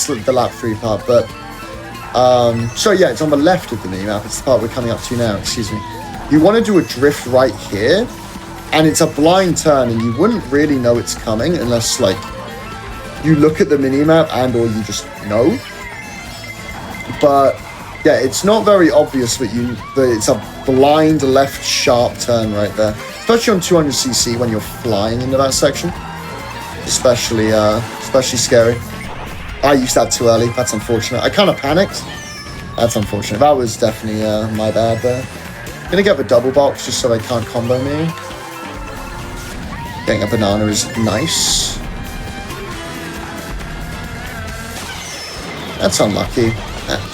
the lap 3 part. But sorry, yeah, it's on the left of the mini map. It's the part we're coming up to now. Excuse me. You want to do a drift right here, and it's a blind turn, and you wouldn't really know it's coming unless like you look at the minimap and or you just know. But yeah, it's not very obvious that it's a blind left sharp turn right there, especially on 200cc when you're flying into that section. Especially scary. I used that too early. That's unfortunate. I kind of panicked. That's unfortunate. That was definitely my bad there. Gonna get the double box just so they can't combo me. Getting a banana is nice. That's unlucky.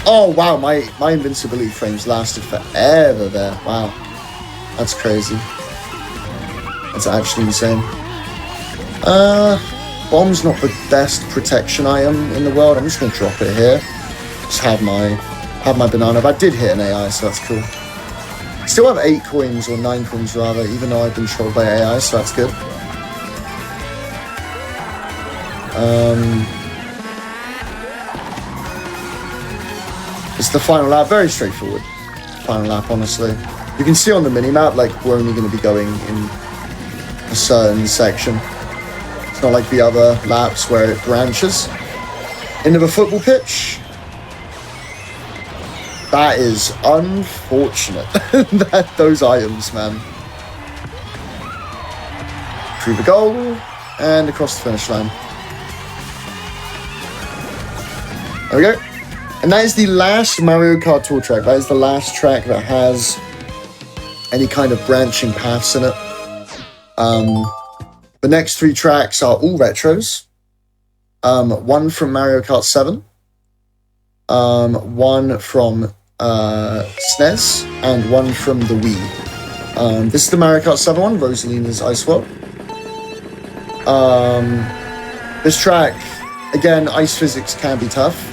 Oh, wow, my invincibility frames lasted forever there. Wow. That's crazy. That's actually insane. Bomb's not the best protection item in the world. I'm just going to drop it here. Just have my banana. But I did hit an AI, so that's cool. Still have 8 coins, or 9 coins rather, even though I've been trolled by AI, so that's good. It's the final lap. Very straightforward. Final lap, honestly. You can see on the minimap, like, we're only going to be going in a certain section. It's not like the other laps where it branches into the football pitch. That is unfortunate. Those items, man. Through the goal and across the finish line. There we go. And that is the last Mario Kart Tour track. That is the last track that has any kind of branching paths in it. The next 3 tracks are all retros. One from Mario Kart 7. One from SNES. And one from the Wii. This is the Mario Kart 7 one, Rosalina's Ice World. This track, again, ice physics can be tough.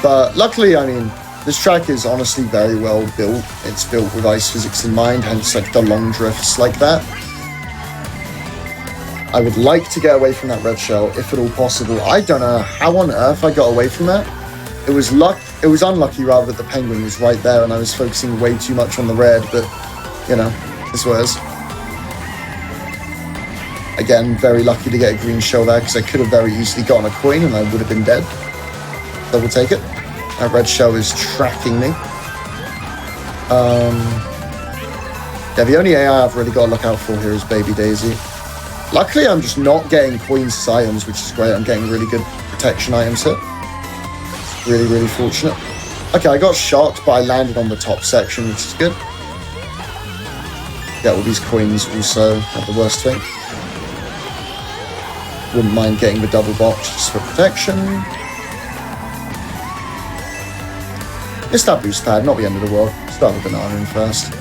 But luckily, I mean, this track is honestly very well built. It's built with ice physics in mind, hence like the long drifts like that. I would like to get away from that red shell, if at all possible. I don't know how on earth I got away from that. It was unlucky rather that the penguin was right there and I was focusing way too much on the red, but, you know, this was. Again, very lucky to get a green shell there, because I could have very easily gotten a coin and I would have been dead. Double take it. That red shell is tracking me. Yeah, the only AI I've really got to look out for here is Baby Daisy. Luckily, I'm just not getting coins as items, which is great. I'm getting really good protection items here. Really, really fortunate. Okay, I got shocked, but I landed on the top section, which is good. Yeah, all these coins also have the worst thing. Wouldn't mind getting the double box just for protection. Missed that boost pad, not the end of the world. Start with banana in first.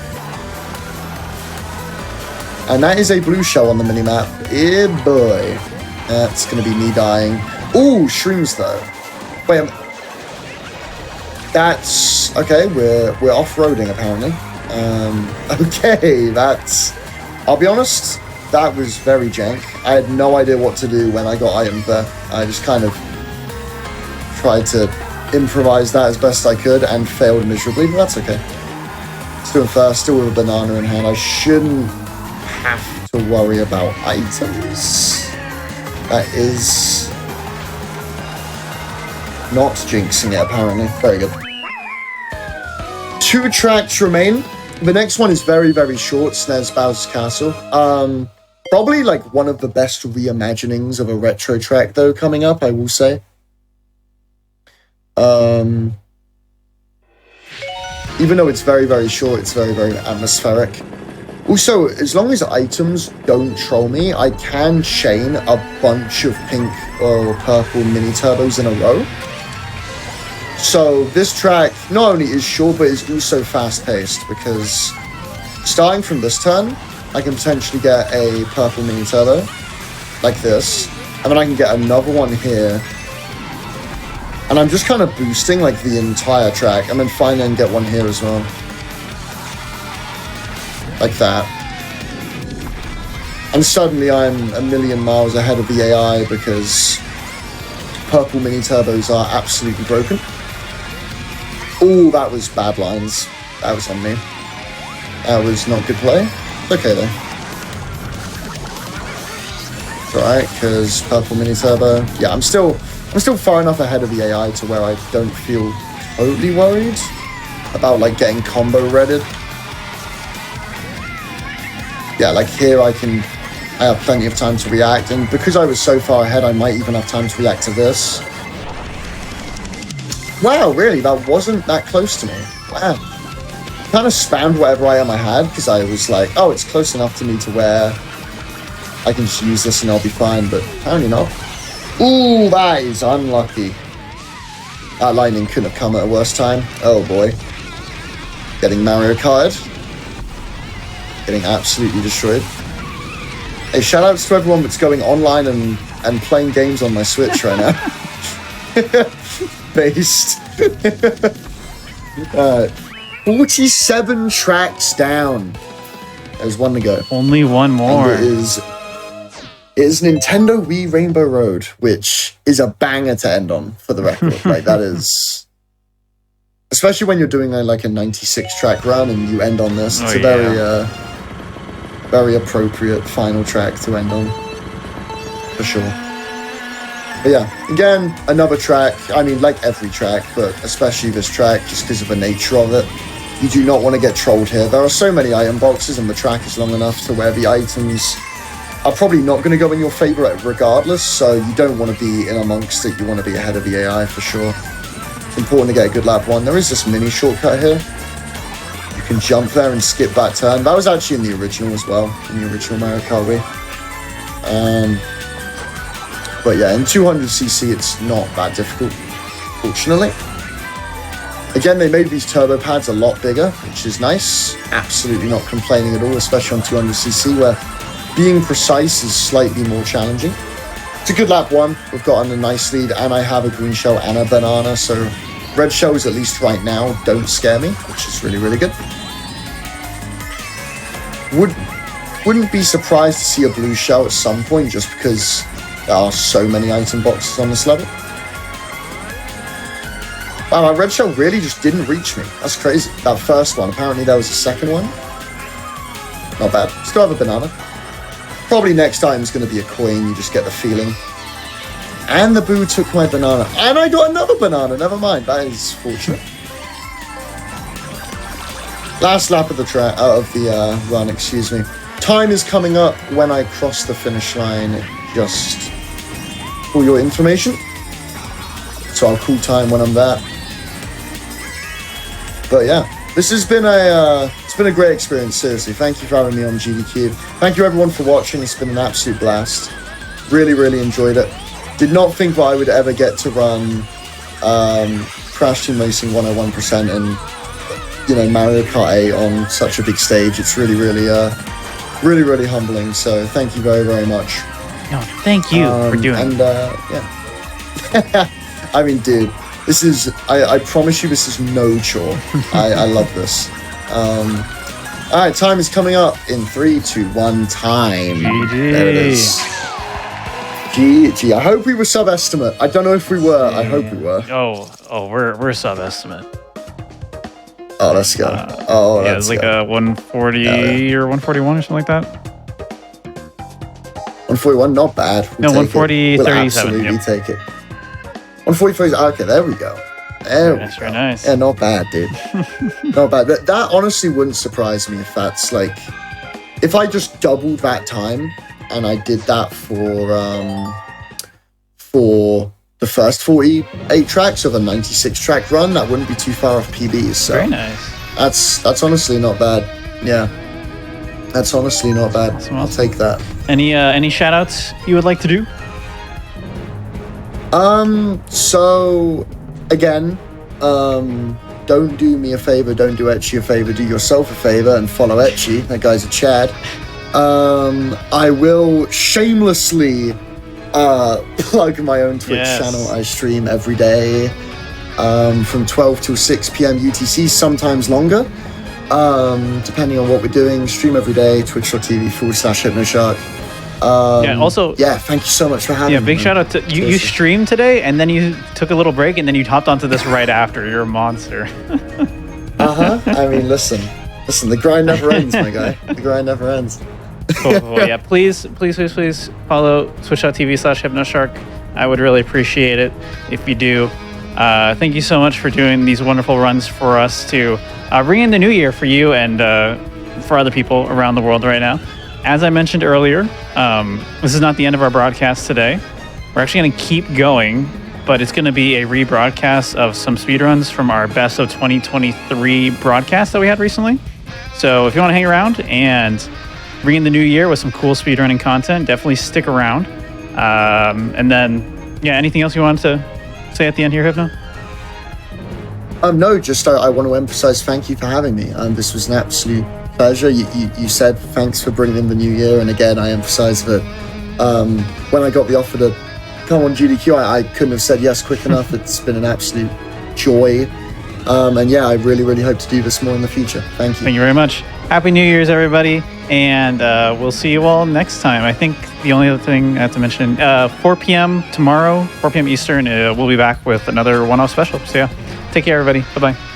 And that is a blue shell on the minimap. Eh boy. That's going to be me dying. Ooh, shrooms though. Wait, that's... Okay, we're off-roading apparently. Okay, that's... I'll be honest, that was very jank. I had no idea what to do when I got itemed there. I just kind of tried to improvise that as best I could and failed miserably, but that's okay. Still in first, still with a banana in hand. I shouldn't have to worry about items. That is not jinxing it, apparently. Very good. 2 tracks remain. The next one is very, very short. SNES Bowser's Castle. Probably like one of the best reimaginings of a retro track, though, coming up, I will say. Even though it's very, very short, it's very, very atmospheric. Also, as long as items don't troll me, I can chain a bunch of pink or purple mini turbos in a row. So this track not only is short, but is also fast-paced, because starting from this turn, I can potentially get a purple mini turbo, like this, and then I can get another one here. And I'm just kind of boosting like the entire track, and then finally get one here as well. Like that. And suddenly I'm a million miles ahead of the AI because purple mini turbos are absolutely broken. Oh, that was bad lines. That was on me. That was not good play. It's okay though. It's alright, because purple mini turbo. Yeah, I'm still far enough ahead of the AI to where I don't feel totally worried about like getting combo redded. Yeah, like here I have plenty of time to react, and because I was so far ahead, I might even have time to react to this. Wow, really? That wasn't that close to me. Wow. Kind of spammed whatever item I had, because I was like, oh, it's close enough to me to where I can just use this and I'll be fine, but apparently not. Ooh, that is unlucky. That lightning couldn't have come at a worse time. Oh boy. Getting Mario Kart. Getting absolutely destroyed. Hey, shout outs to everyone that's going online and playing games on my Switch right now. Based. 47 tracks down. There's one to go. Only one more. And it is Nintendo Wii Rainbow Road, which is a banger to end on, for the record. Like, that is... Especially when you're doing like a 96 track run and you end on this. It's a very appropriate final track to end on. For sure. But yeah, again, another track. I mean, like every track, but especially this track, just because of the nature of it. You do not want to get trolled here. There are so many item boxes and the track is long enough to where the items are probably not going to go in your favor regardless, so you don't want to be in amongst it. You want to be ahead of the AI for sure. It's important to get a good lap one. There is this mini shortcut here. You can jump there and skip that turn. That was actually in the original as well, in the original Mario Kart Wii. But yeah, in 200cc, it's not that difficult, fortunately. Again, they made these turbo pads a lot bigger, which is nice. Absolutely not complaining at all, especially on 200cc, where being precise is slightly more challenging. It's a good lap one. We've gotten a nice lead, and I have a green shell and a banana, so red shells, at least right now, don't scare me, which is really, really good. Wouldn't be surprised to see a blue shell at some point, just because there are so many item boxes on this level. Wow, my red shell really just didn't reach me. That's crazy. That first one, apparently there was a second one. Not bad. Still have a banana. Probably next time is going to be a coin, you just get the feeling. And the boo took my banana. And I got another banana, never mind. That is fortunate. Last lap of the run, excuse me. Time is coming up when I cross the finish line, just for your information. So I'll call time when I'm there. But yeah, this has been it's been a great experience, seriously. Thank you for having me on GDQ. Thank you everyone for watching. It's been an absolute blast. Really, really enjoyed it. Did not think that I would ever get to run Crash Team Racing 101% and, you know, Mario Kart 8 on such a big stage. It's really, really, really humbling. So thank you very, very much. No, thank you for doing it. And yeah. I mean, dude, this is, I promise you this is no chore. I love this. All right, time is coming up in 3, 2, 1, time. GG. There it is. GG. I hope we were sub-estimate. I don't know if we were. I hope we were. Oh, we're sub-estimate. Oh, let's go. Yeah, it's like a 140 or 141 or something like that. 141, not bad. No, 140, 37. Absolutely yep. take it. 143. Okay, there we go. There That's we very go. nice. Yeah, not bad, dude. Not bad. That honestly wouldn't surprise me if that's like, if I just doubled that time and I did that for the first 48 tracks of a 96 track run, that wouldn't be too far off PBs. So very nice. That's honestly not bad. Yeah. That's honestly not bad. Awesome. I'll take that. Any shout outs you would like to do? So again, don't do me a favor, don't do Etchy a favor, do yourself a favor and follow Etchy. That guy's a Chad. I will shamelessly plug my own Twitch channel. I stream every day from 12 till 6 p.m. UTC, sometimes longer, depending on what we're doing. Stream every day, twitch.tv/hypnoshark. Yeah, thank you so much for having me. Yeah, big shout out to you. You streamed today, and then you took a little break, and then you hopped onto this right after. You're a monster. I mean, listen, the grind never ends, my guy. The grind never ends. Cool. Yeah, please follow twitch.tv/hypnoshark. I would really appreciate it if you do. Thank you so much for doing these wonderful runs for us to bring in the new year for you and for other people around the world right now. As I mentioned earlier, this is not the end of our broadcast today. We're actually going to keep going, but it's going to be a rebroadcast of some speedruns from our Best of 2023 broadcast that we had recently. So if you want to hang around and bring in the new year with some cool speedrunning content. Definitely stick around. And then, yeah, anything else you wanted to say at the end here, Hypno? No, just I want to emphasize thank you for having me. This was an absolute pleasure. You said thanks for bringing in the new year, and again, I emphasize that when I got the offer to come on GDQ, I couldn't have said yes quick enough. It's been an absolute joy, and yeah, I really hope to do this more in the future. Thank you. Thank you very much. Happy New Year's, everybody, and we'll see you all next time. I think the only other thing I have to mention, 4 p.m. tomorrow, 4 p.m. Eastern, we'll be back with another one-off special. So yeah, take care, everybody. Bye-bye.